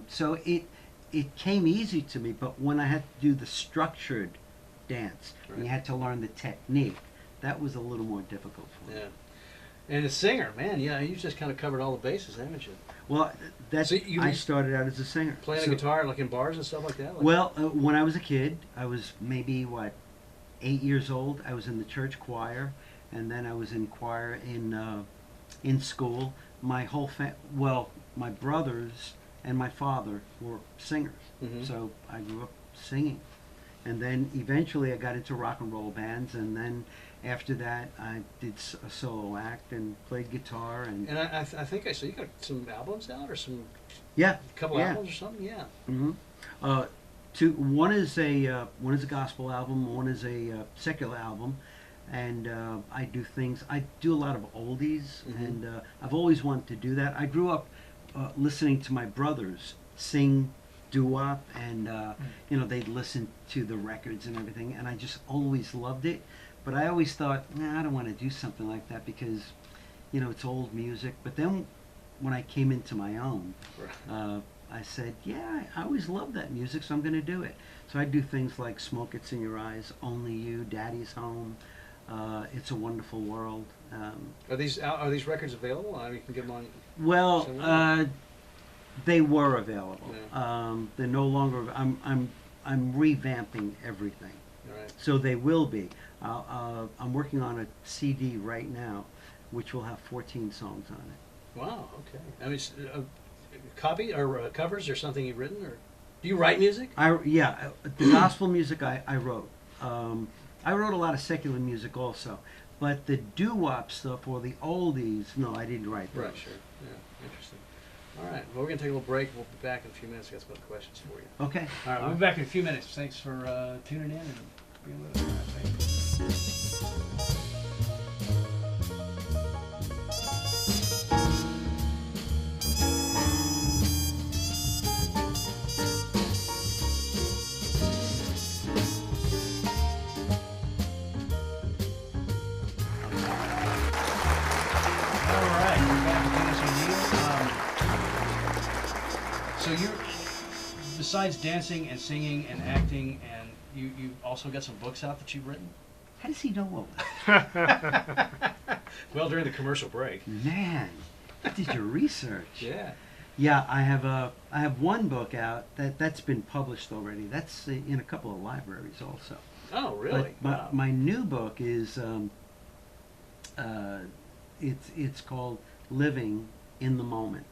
so it came easy to me. But when I had to do the structured dance, and you had to learn the technique, that was a little more difficult for me. Yeah. And a singer, man. Yeah, you just kind of covered all the bases, haven't you? Well, that's So you I were started out as a singer. Playing the guitar like in bars and stuff like that. Well, when I was a kid, I was maybe 8 years old. I was in the church choir, and then I was in choir in school. My whole my brothers and my father were singers, so I grew up singing. And then eventually I got into rock and roll bands, and then after that I did a solo act and played guitar. And I think I saw you got some albums out or some couple yeah. albums or something. Yeah. One is a gospel album, one is a secular album, and I do a lot of oldies, and I've always wanted to do that. I grew up listening to my brothers sing doo-wop, and they'd listen to the records and everything, and I just always loved it. But I always thought, I don't want to do something like that because, it's old music. But then when I came into my own, I said, I always loved that music, so I'm going to do it. So I do things like Smoke It's in Your Eyes, Only You, Daddy's Home, It's a Wonderful World. Are these records available? I mean, you can get them on. Well, they were available. Yeah. They're no longer. I'm revamping everything. All right. So they will be. I'm working on a CD right now, which will have 14 songs on it. Wow. Okay. I mean, copy or covers or something you've written, or do you write music? The gospel music I wrote. I wrote a lot of secular music also, but the doo-wop stuff or the oldies, no, I didn't write those. Right. Sure. Yeah. Interesting. All right. Well, we're going to take a little break. We'll be back in a few minutes. We've got some other questions for you. Okay. All right. We'll be back in a few minutes. Thanks for tuning in and being with us. All right, thanks. So you're, besides dancing and singing and acting, and you also got some books out that you've written? How does he know all that? Well, during the commercial break. Man, you did your research. Yeah. Yeah, I have one book out that's been published already. That's in a couple of libraries also. Oh, really? But my new book is it's called Living in the Moment.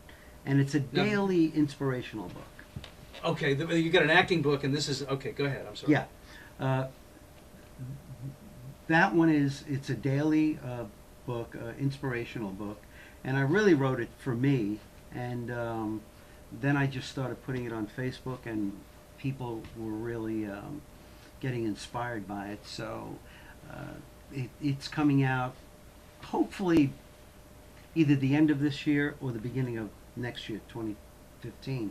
And it's a daily inspirational book. Okay, you got an acting book, and this is okay. Go ahead. I'm sorry. Yeah, that one it's a daily book, inspirational book, and I really wrote it for me. And then I just started putting it on Facebook, and people were really getting inspired by it. So it's coming out, hopefully, either the end of this year or the beginning of next year, 2015.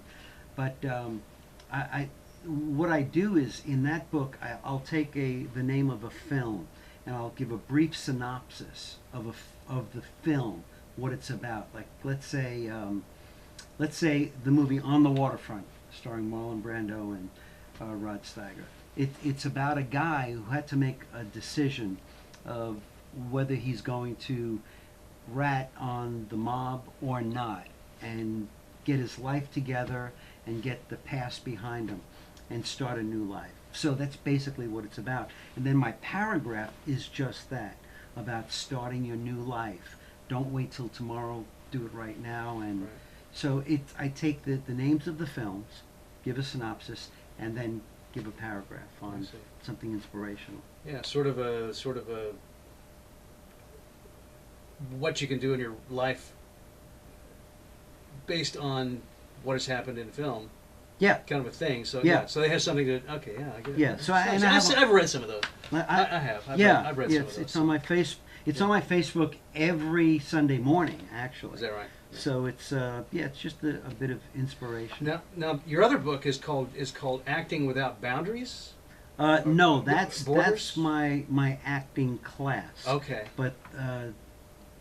But what I do is in that book I'll take the name of a film and I'll give a brief synopsis of the film, what it's about. Like let's say the movie On the Waterfront, starring Marlon Brando and Rod Steiger. It's about a guy who had to make a decision of whether he's going to rat on the mob or not, and get his life together and get the past behind him and start a new life. So that's basically what it's about. And then my paragraph is just that, about starting your new life. Don't wait till tomorrow, do it right now. And so I take the names of the films, give a synopsis, and then give a paragraph on something inspirational. Yeah, sort of a what you can do in your life based on what has happened in film. Yeah. Kind of a thing. So so they have something to. Okay, yeah, I get it. Yeah. So I've read some of those. I have. I've read some of those. It's on my It's on my Facebook every Sunday morning, actually. Is that right? So it's it's just a bit of inspiration. Now your other book is called Acting Without Boundaries. No, that's my acting class. Okay. But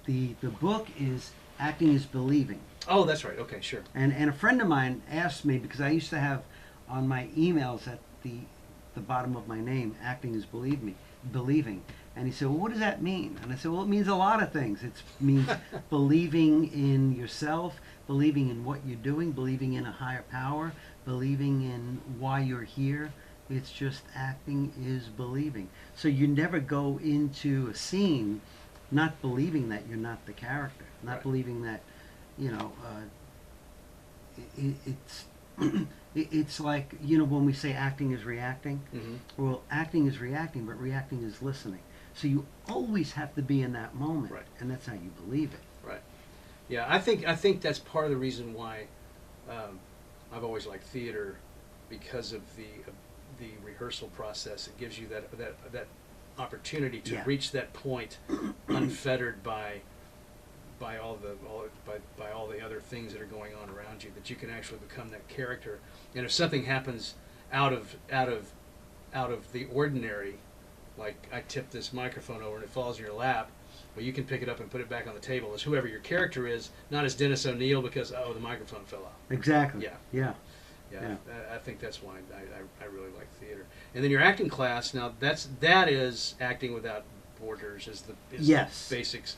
the book is Acting is Believing. Oh, that's right. Okay, sure. And a friend of mine asked me, because I used to have on my emails at the bottom of my name, Acting is Believing. And he said, well, what does that mean? And I said, well, it means a lot of things. It means believing in yourself, believing in what you're doing, believing in a higher power, believing in why you're here. It's just acting is believing. So you never go into a scene not believing that you're not the character, not Right. believing that, you know, it's it's like, you know, when we say acting is reacting. Mm-hmm. Well, acting is reacting, but reacting is listening. So you always have to be in that moment, Right. and that's how you believe it. Right. Yeah, I think that's part of the reason why I've always liked theater, because of the rehearsal process. It gives you that opportunity to Yeah. reach that point unfettered by all the other things that are going on around you, that you can actually become that character. And if something happens out of the ordinary, like I tip this microphone over and it falls in your lap, well, you can pick it up and put it back on the table as whoever your character is, not as Dennis O'Neill because, oh, the microphone fell off. Exactly. Yeah. Yeah. I think that's why I really like theater. And then your acting class, now that is acting without borders, is the Yes. basics.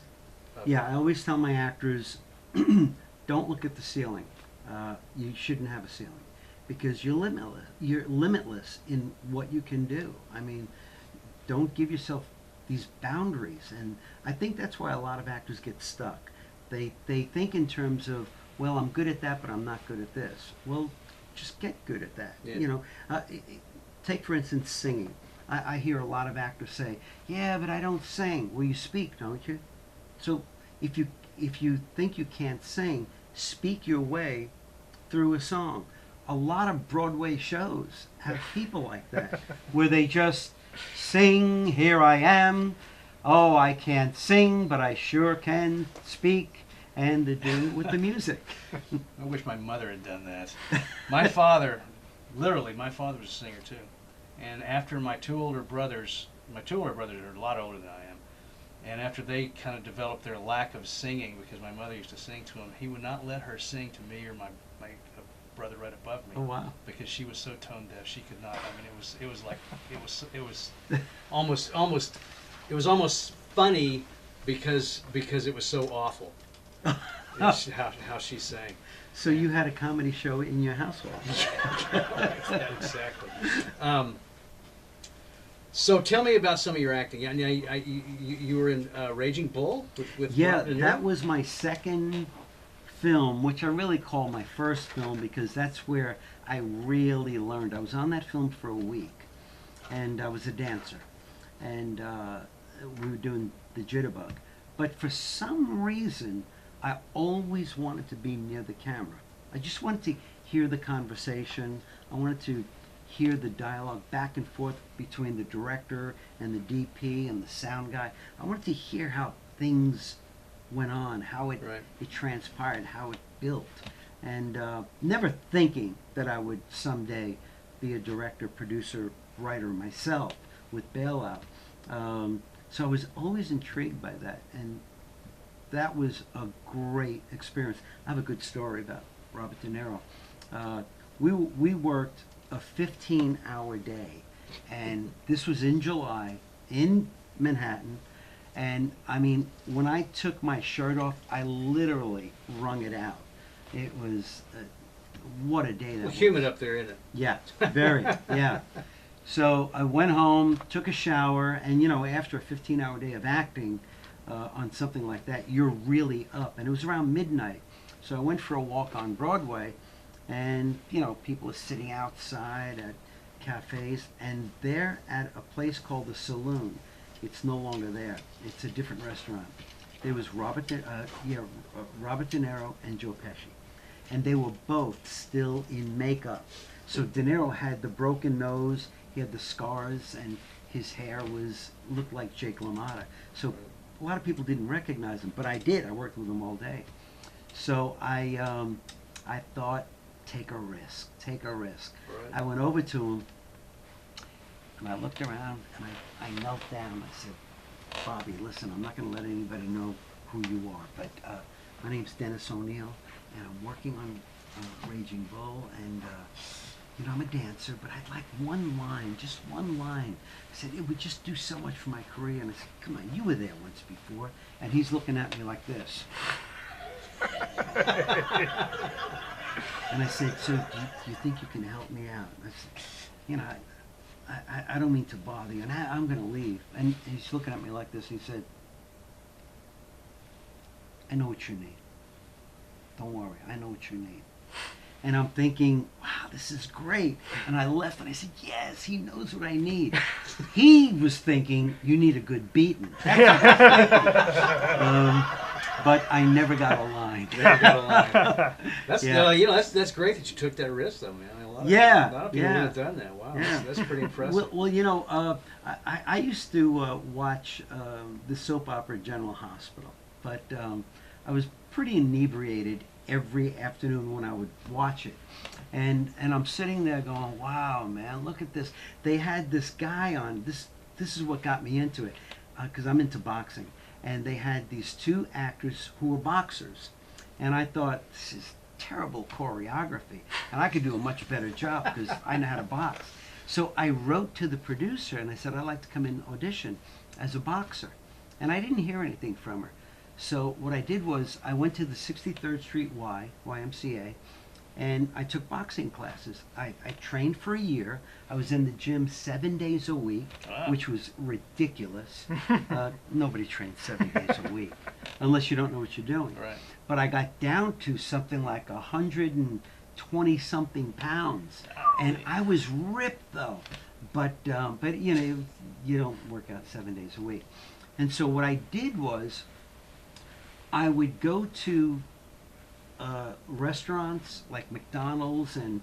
Yeah, I always tell my actors, don't look at the ceiling. You shouldn't have a ceiling, because you're limitless. You're limitless in what you can do. I mean, don't give yourself these boundaries. And I think that's why a lot of actors get stuck. They think in terms of, well, I'm good at that, but I'm not good at this. Well, just get good at that. Yeah. You know, take for instance singing. I hear a lot of actors say, yeah, but I don't sing. Well, you speak, don't you? So if you think you can't sing, speak your way through a song. A lot of Broadway shows have people like that, where they just sing, here I am, oh, I can't sing, but I sure can speak, and they do it with the music. I wish my mother had done that. My father was a singer too. And after my two older brothers are a lot older than I am, and after they kind of developed their lack of singing, because my mother used to sing to him, he would not let her sing to me or my brother right above me. Oh, wow. Because she was so tone deaf, she could not. I mean, it was almost funny because it was so awful. How she sang. So you had a comedy show in your household. Yeah, exactly. So tell me about some of your acting. You were in Raging Bull with Yeah, Robert De Niro? that was my second film, which I really call my first film, because that's where I really learned. I was on that film for a week, and I was a dancer, and we were doing the jitterbug. But for some reason, I always wanted to be near the camera. I just wanted to hear the conversation. I wanted to hear the dialogue back and forth between the director and the DP and the sound guy. I wanted to hear how things went on, how it transpired, how it built. And never thinking that I would someday be a director, producer, writer myself with Bailout. So I was always intrigued by that. And that was a great experience. I have a good story about Robert De Niro. We worked a 15-hour day, and this was in July in Manhattan. And I mean, when I took my shirt off, I literally wrung it out. It was what a day that was. Humid up there, isn't it? Yeah, very. Yeah. So I went home, took a shower, and you know, after a 15-hour day of acting on something like that, you're really up. And it was around midnight, so I went for a walk on Broadway, and you know, people are sitting outside at cafes, and they're at a place called the Saloon. It's no longer there. It's a different restaurant. There was Robert De Niro and Joe Pesci, and they were both still in makeup. So De Niro had the broken nose, he had the scars, and his hair looked like Jake LaMotta. So a lot of people didn't recognize him, but I did. I worked with him all day. So I thought, take a risk. Right. I went over to him, and I looked around, and I knelt down. I said, Bobby, listen, I'm not going to let anybody know who you are, but my name's Dennis O'Neill, and I'm working on Raging Bull, and I'm a dancer, but I'd like one line, just one line. I said, it would just do so much for my career. And I said, come on, you were there once before. And he's looking at me like this. And I said, so do you think you can help me out? And I said, I don't mean to bother you, and I'm going to leave. And he's looking at me like this. He said, I know what you need. Don't worry, I know what you need. And I'm thinking, wow, this is great. And I left and I said, yes, he knows what I need. He was thinking, you need a good beating. That's what he was thinking. But I never got a line. Never got a line. That's that's great that you took that risk, though, man. A lot of people would have done that. Wow, that's pretty impressive. Well, I used to watch the soap opera General Hospital, but I was pretty inebriated every afternoon when I would watch it. And I'm sitting there going, wow, man, look at this. They had this guy on. This is what got me into it, because I'm into boxing. And they had these two actors who were boxers. And I thought, this is terrible choreography. And I could do a much better job because I know how to box. So I wrote to the producer and I said, I'd like to come in audition as a boxer. And I didn't hear anything from her. So what I did was I went to the 63rd Street YMCA, and I took boxing classes. I trained for a year. I was in the gym 7 days a week, which was ridiculous. Nobody trains 7 days a week unless you don't know what you're doing. Right. But I got down to something like 120-something pounds, and I was ripped though. But you don't work out 7 days a week. And so what I did was I would go to restaurants like McDonald's and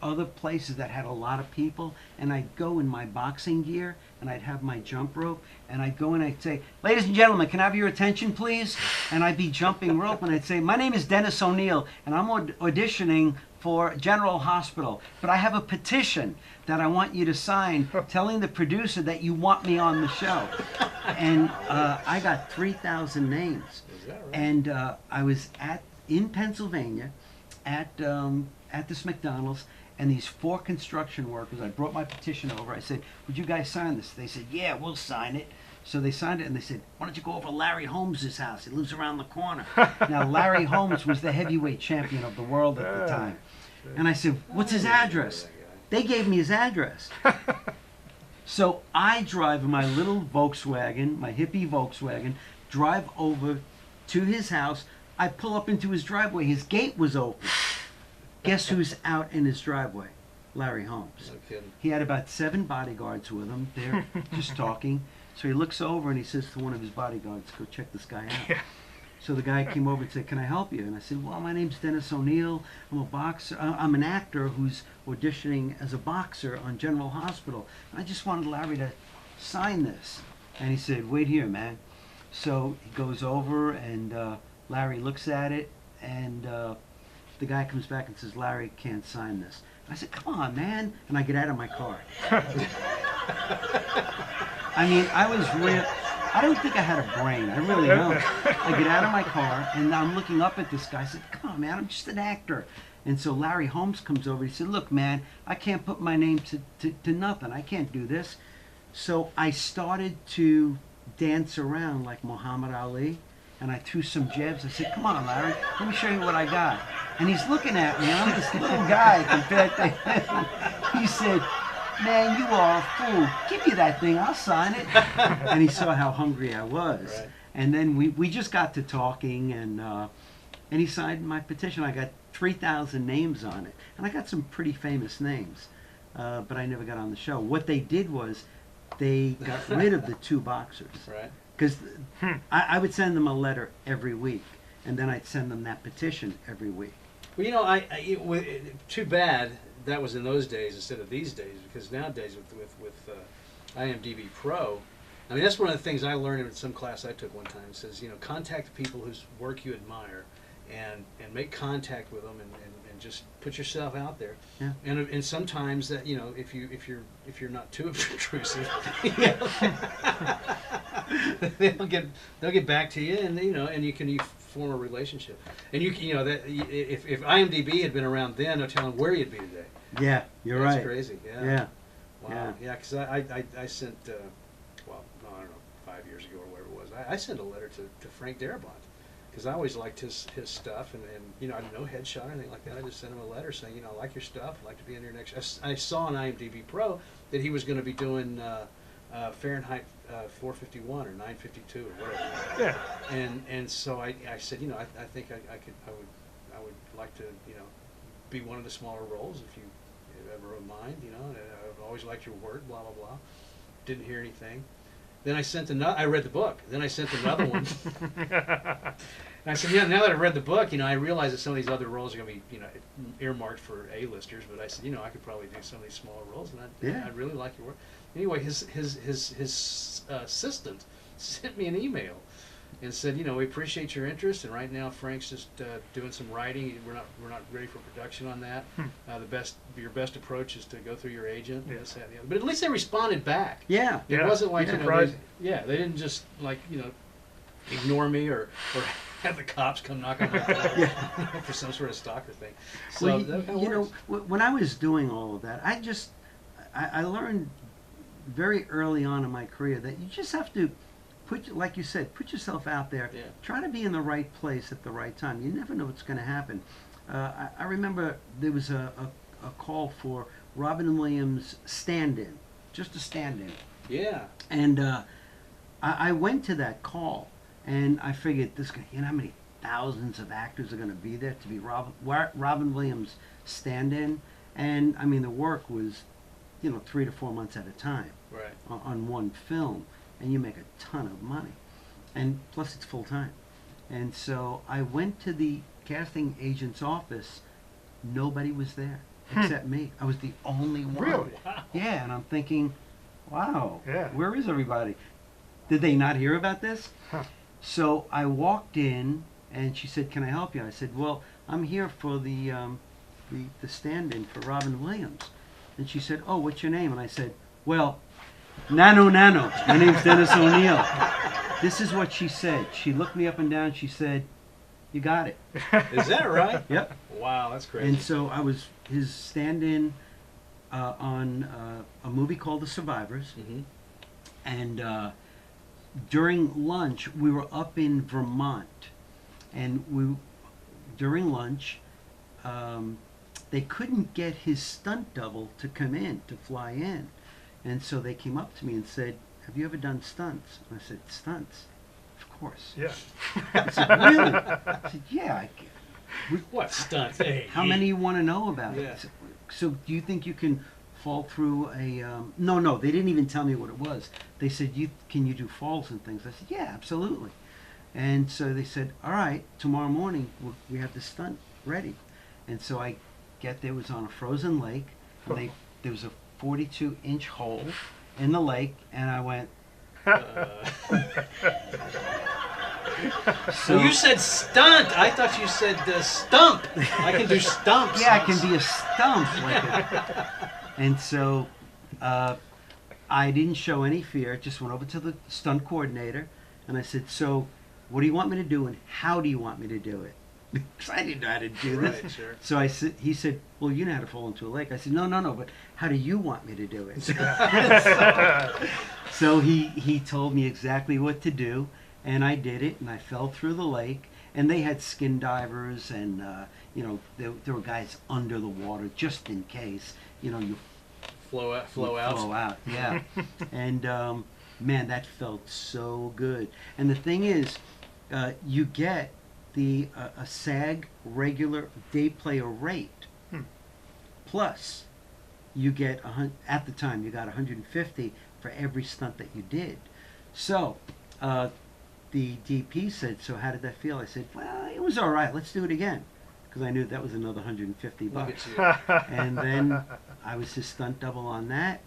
other places that had a lot of people, and I'd go in my boxing gear and I'd have my jump rope, and I'd go and I'd say, ladies and gentlemen, can I have your attention please? And I'd be jumping rope and I'd say, my name is Dennis O'Neill and I'm auditioning for General Hospital, but I have a petition that I want you to sign telling the producer that you want me on the show. And I got 3,000 names. Is that right? And I was in Pennsylvania at this McDonald's, and these 4 construction workers, I brought my petition over. I said, would you guys sign this? They said, yeah, we'll sign it. So they signed it, and they said, why don't you go over to Larry Holmes' house? He lives around the corner. Now, Larry Holmes was the heavyweight champion of the world at the time. And I said, what's his address? They gave me his address. So I drive in my little Volkswagen, my hippie Volkswagen, drive over to his house. I pull up into his driveway. His gate was open. Guess who's out in his driveway? Larry Holmes. No kidding. He had about 7 bodyguards with him. They're just talking. So he looks over and he says to one of his bodyguards, go check this guy out. Yeah. So the guy came over and said, can I help you? And I said, well, my name's Dennis O'Neill. I'm a boxer. I'm an actor who's auditioning as a boxer on General Hospital. And I just wanted Larry to sign this. And he said, wait here, man. So he goes over and Larry looks at it, and the guy comes back and says, Larry can't sign this. And I said, come on, man. And I get out of my car. I mean, I was real. I don't think I had a brain. I really don't. I get out of my car, and I'm looking up at this guy. I said, come on, man, I'm just an actor. And so Larry Holmes comes over. He said, look, man, I can't put my name to nothing. I can't do this. So I started to dance around like Muhammad Ali, and I threw some jabs. I said, come on, Larry, let me show you what I got. And he's looking at me, and I'm this little guy compared to him. He said, man, you are a fool. Give me that thing, I'll sign it. And he saw how hungry I was. Right. And then we just got to talking, and he signed my petition. I got 3,000 names on it. And I got some pretty famous names, but I never got on the show. What they did was they got rid of the 2 boxers. Right. Because I would send them a letter every week, and then I'd send them that petition every week. Well, too bad that was in those days instead of these days, because nowadays with IMDb Pro, I mean, that's one of the things I learned in some class I took one time. It says, contact the people whose work you admire, and make contact with them, and just put yourself out there. Yeah. And sometimes that if you're not too intrusive, they'll get back to you, and and you form a relationship. And that if IMDb had been around then, no telling where you'd be today. Yeah, you're That's right. crazy. Yeah. Yeah. Wow. Yeah, because I sent, well, no, I don't know, 5 years ago or whatever it was. I sent a letter to Frank Darabont because I always liked his stuff, and you know, I had no headshot or anything like that. I just sent him a letter saying, you know, I like your stuff. I'd like to be in your next. I saw on IMDb Pro that he was going to be doing Fahrenheit 451 or 952 or whatever. Yeah. And so I said, you know, I think I would like to, you know, be one of the smaller roles if you ever mind, you know. I've always liked your work, blah blah blah. Didn't hear anything. Then I sent another. I read the book. Then I sent another one. And I said, yeah. Now that I read the book, you know, I realize that some of these other roles are going to be, you know, earmarked for A-listers. But I said, you know, I could probably do some of these smaller roles, and I'd really like your work. Anyway, his assistant sent me an email and said, you know, we appreciate your interest, and right now Frank's just doing some writing. We're not ready for production on that. Your best approach is to go through your agent. Yeah. This, that, and the other. But at least they responded back. Yeah. It wasn't like, you know, Surprising. they didn't just, like, you know, ignore me or have the cops come knock on my door for some sort of stalker thing. So Well, that kind of you know, works. when I was doing all of that, I learned very early on in my career that you just have to like you said, put yourself out there. Yeah. Try to be in the right place at the right time. You never know what's going to happen. I remember there was a call for Robin Williams stand-in, just a stand-in. Yeah. And I went to that call, and I figured this guy, you know how many thousands of actors are going to be there to be Robin Williams stand-in? And I mean, the work was, you know, 3 to 4 months at a time, Right. on one film, and you make a ton of money, and plus it's full time. And so I went to the casting agent's office. Nobody was there except me. I was the only one. Really? Wow. Yeah, and I'm thinking, wow, Yeah. where is everybody? Did they not hear about this? Huh. So I walked in, and she said, "Can I help you?" I said, "Well, I'm here for the stand-in for Robin Williams." And she said, "Oh, what's your name?" And I said, "Well, Nano. My name's Dennis O'Neill." This is what she said. She looked me up and down. She said, "You got it." Is that right? Yep. Wow, that's crazy. And so I was his stand-in on a movie called The Survivors. Mhm. And during lunch, we were up in Vermont. And during lunch, they couldn't get his stunt double to come in, to fly in. And so they came up to me and said, "Have you ever done stunts?" And I said, "Stunts? Of course." Yeah. I said, "Really?" I said, "Yeah. What stunts? Hey, How many you want to know about Yeah. it?" So do you think you can fall through a... No, they didn't even tell me what it was. They said, can you do falls and things? I said, "Yeah, absolutely." And so they said, "All right, tomorrow morning we have the stunt ready." And so I get there, it was on a frozen lake, and there was a 42-inch hole in the lake, and I went... So you said stunt. I thought you said stump. I can do stumps. Yeah, I can be a stump. Like and so I didn't show any fear. Just went over to the stunt coordinator, and I said, "So what do you want me to do, and how do you want me to do it?" Because I didn't know how to do this. Right, sure. So he said, "Well, you know how to fall into a lake." I said, No, but how do you want me to do it?" So he told me exactly what to do, and I did it, and I fell through the lake. And they had skin divers, and you know, there were guys under the water just in case, you know, you Flow out. Flow out, yeah. And man, that felt so good. And the thing is, you get a SAG regular day player rate, plus you get at the time you got 150 for every stunt that you did. So the DP said, "So how did that feel?" I said, "Well, it was all right. Let's do it again," because I knew that was another $150. Look at you. And then I was his stunt double on that,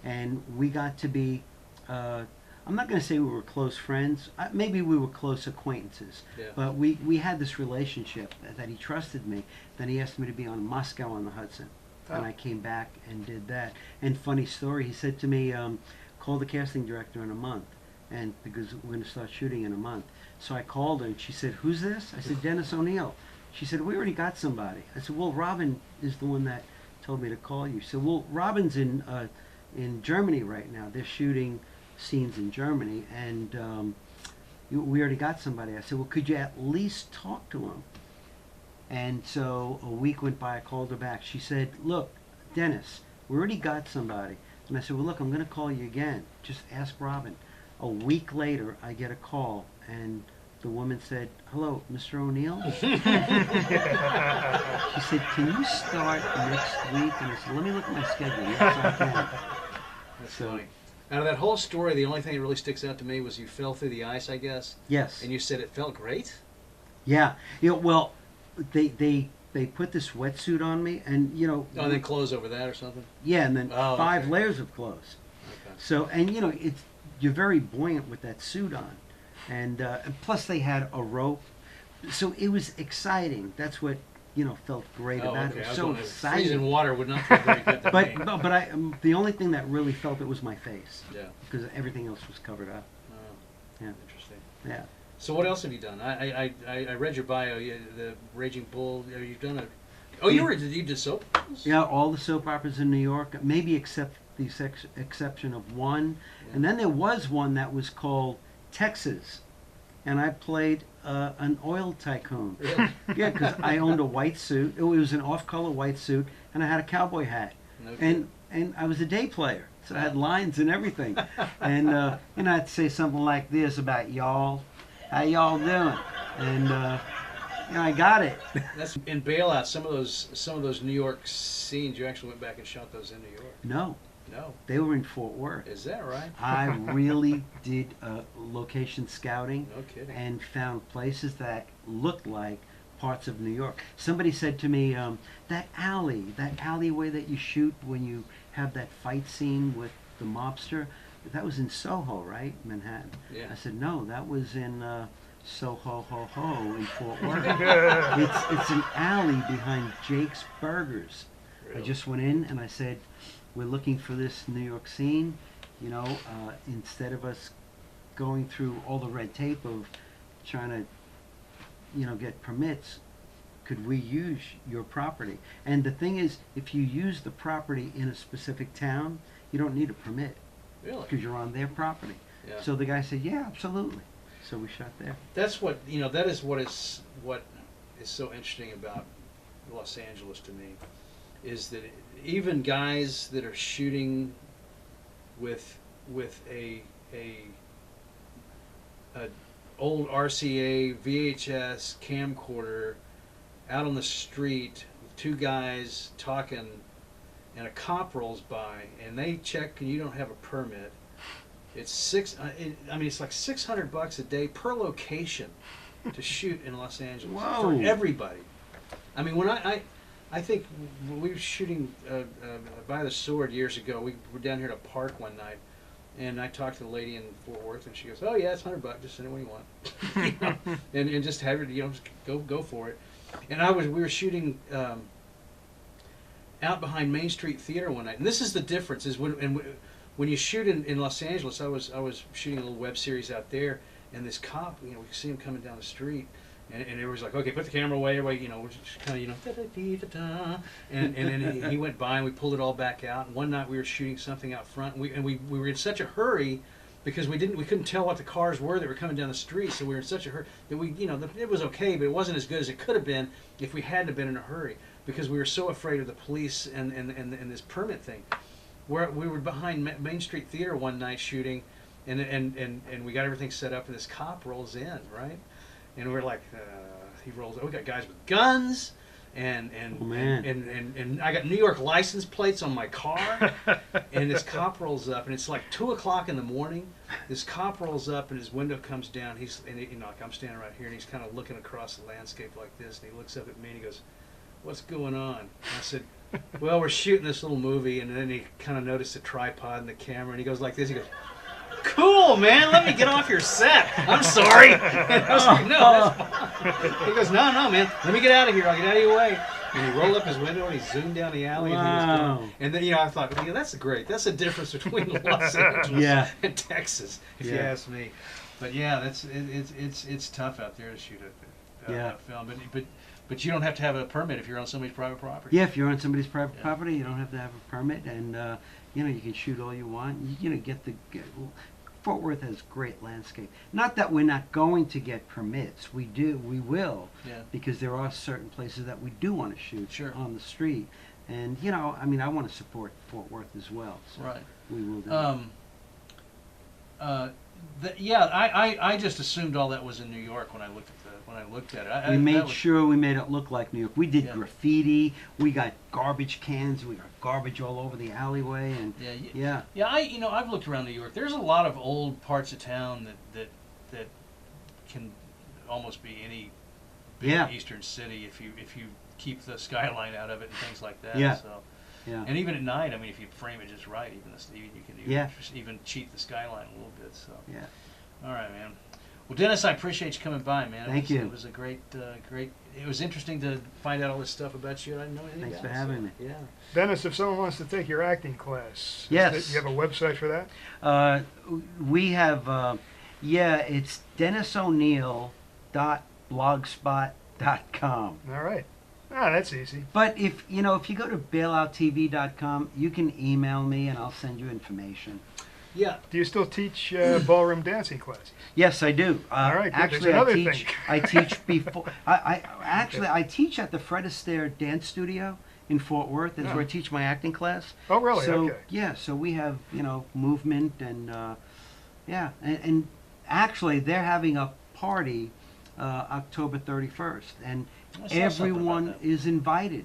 and we got to be, I'm not going to say we were close friends, maybe we were close acquaintances, Yeah. but we had this relationship that he trusted me. Then he asked me to be on Moscow on the Hudson, and I came back and did that. And funny story, he said to me, "Call the casting director in a month, and because we're going to start shooting in a month." So I called her, and she said, "Who's this?" I said, "Dennis O'Neill." She said, "We already got somebody." I said, "Well, Robin is the one that told me to call you. So, well, Robin's in Germany right now. They're shooting scenes in Germany, and we already got somebody. I said, well, could you at least talk to him? And so a week went by. I called her back. She said, look, Dennis, we already got somebody. And I said, well, look, I'm going to call you again. Just ask Robin. A week later, I get a call, and the woman said, hello, Mr. O'Neill? She said, can you start next week? And I said, let me look at my schedule. Yes, I can. That's funny. Out of that whole story, the only thing that really sticks out to me was you fell through the ice, I guess. Yes. And you said it felt great? Yeah. Well, they put this wetsuit on me, and Oh, and then clothes over that or something? Yeah, and then 5 okay. layers of clothes. Okay. So, and you're very buoyant with that suit on, and plus they had a rope, so it was exciting. That's what felt great about it. It was so exciting. Freezing water would not feel very good to me. But I the only thing that really felt it was my face. Yeah. Because everything else was covered up. Oh, yeah. Interesting. Yeah. So what else have you done? I read your bio. The Raging Bull. You've done you did soap operas? Yeah, all the soap operas in New York, maybe except the exception of one. Yeah. And then there was one that was called Texas, and I played an oil tycoon. Really? Yeah, because I owned a white suit. It was an off-color white suit, and I had a cowboy hat. Okay. And I was a day player, so I had lines and everything. And I'd say something like this about y'all. How y'all doing? And I got it. That's in Bailout. Some of those New York scenes, you actually went back and shot those in New York. No. They were in Fort Worth. Is that right? I really did location scouting. No kidding. And found places that looked like parts of New York. Somebody said to me, that alleyway that you shoot when you have that fight scene with the mobster, that was in Soho, right? Manhattan. Yeah. I said, no, that was in Soho in Fort Worth. It's an alley behind Jake's Burgers. Really? I just went in and I said, we're looking for this New York scene. Instead of us going through all the red tape of trying to, get permits, could we use your property? And the thing is, if you use the property in a specific town, you don't need a permit. Really? Because you're on their property. Yeah. So the guy said, yeah, absolutely. So we shot there. That's what that is what is so interesting about Los Angeles to me, is that even guys that are shooting with a old RCA VHS camcorder out on the street with two guys talking, and a cop rolls by and they check and you don't have a permit. It's it's like $600 a day per location to shoot in Los Angeles. Whoa. For everybody. I mean, when I think when we were shooting by the Sword years ago, we were down here at a park one night, and I talked to the lady in Fort Worth, and she goes, "Oh yeah, it's $100. Just send it when you want, and just have her, just go for it." And we were shooting out behind Main Street Theater one night, and this is the difference: is when you shoot in Los Angeles, I was shooting a little web series out there, and this cop, we could see him coming down the street. And it was like, okay, put the camera away, everybody, we're just kind of, da-da-dee-da-da. And then he went by and we pulled it all back out. And one night we were shooting something out front, and we were in such a hurry because we couldn't tell what the cars were that were coming down the street. So we were in such a hurry that it was okay, but it wasn't as good as it could have been if we hadn't have been in a hurry, because we were so afraid of the police and this permit thing. We were behind Main Street Theater one night shooting, and we got everything set up, and this cop rolls in, right? And we're like, he rolls. We got guys with guns, and I got New York license plates on my car, and this cop rolls up, and it's like 2:00 in the morning. This cop rolls up, and his window comes down. Like I'm standing right here, and he's kind of looking across the landscape like this, and he looks up at me and he goes, "What's going on?" And I said, "Well, we're shooting this little movie," and then he kind of noticed the tripod and the camera, and he goes like this. He goes, "Cool, man. Let me get off your set. I'm sorry." And I was like, "No, that's fine." He goes, "No, man. Let me get out of here. I'll get out of your way." And he rolled up his window and he zoomed down the alley. Wow. And he was gone. And then I thought, that's great. That's the difference between Los Angeles and Texas, if you ask me. But yeah, it's tough out there to shoot a film. But you don't have to have a permit if you're on somebody's private property. Yeah, if you're on somebody's private property, you don't have to have a permit, and you can shoot all you want. Fort Worth has great landscape. Not that we're not going to get permits. We will, because there are certain places that we do want to shoot on the street. And I want to support Fort Worth as well. So we will do. I just assumed all that was in New York when I looked at it. We made sure we made it look like New York. We did graffiti. We got garbage cans. We got garbage all over the alleyway, and I've looked around New York. There's a lot of old parts of town that can almost be any big eastern city if you keep the skyline out of it and things like that. Yeah. So. Yeah. And even at night, if you frame it just right, you can even cheat the skyline a little bit. So. Yeah. All right, man. Well, Dennis, I appreciate you coming by, man. Thank you. It was a great. It was interesting to find out all this stuff about you. I didn't know anything Thanks about for having me. Yeah. Dennis, if someone wants to take your acting class, yes, you have a website for that? We have. It's DennisO'Neill.blogspot.com. All right. That's easy. But if you go to bailouttv.com, you can email me and I'll send you information. Yeah. Do you still teach ballroom dancing classes? Yes, I do. All right. Actually, thing. I teach before. I teach at the Fred Astaire Dance Studio in Fort Worth. That's where I teach my acting class. Oh, really? So, okay. Yeah. So we have movement and and actually they're having a party October 31st and. Everyone is invited.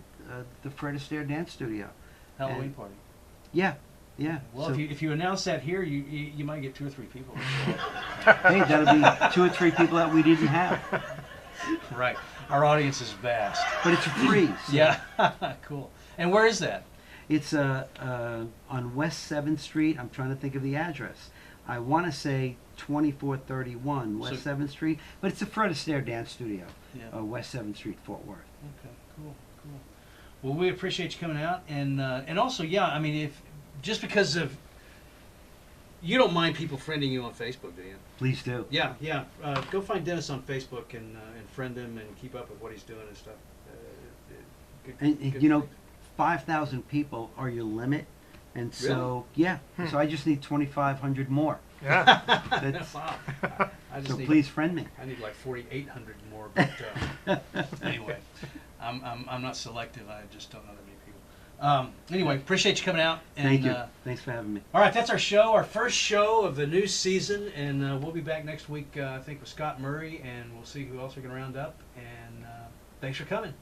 The Fred Astaire Dance Studio. Halloween party. Yeah. Well, so, if you announce that here, you might get 2 or 3 people. Hey, that'll be 2 or 3 people that we didn't have. Right. Our audience is vast. But it's free. So. Yeah. Cool. And where is that? It's on West 7th Street. I'm trying to think of the address. I want to say 2431 West 7th Street, but it's the Fred Astaire Dance Studio, West 7th Street, Fort Worth. Okay, cool. Well, we appreciate you coming out, and also, if just because of you don't mind people friending you on Facebook, do you? Please do. Yeah. Go find Dennis on Facebook and friend him and keep up with what he's doing and stuff. Good 5,000 people are your limit. And so, so I just need 2,500 more. Yeah. Wow. So please friend me. I need like 4,800 more. But anyway, I'm not selective. I just don't know that many people. Anyway, appreciate you coming out. And, thank you. Thanks for having me. All right, that's our show, our first show of the new season, and we'll be back next week, I think, with Scott Murray, and we'll see who else we can round up. And thanks for coming.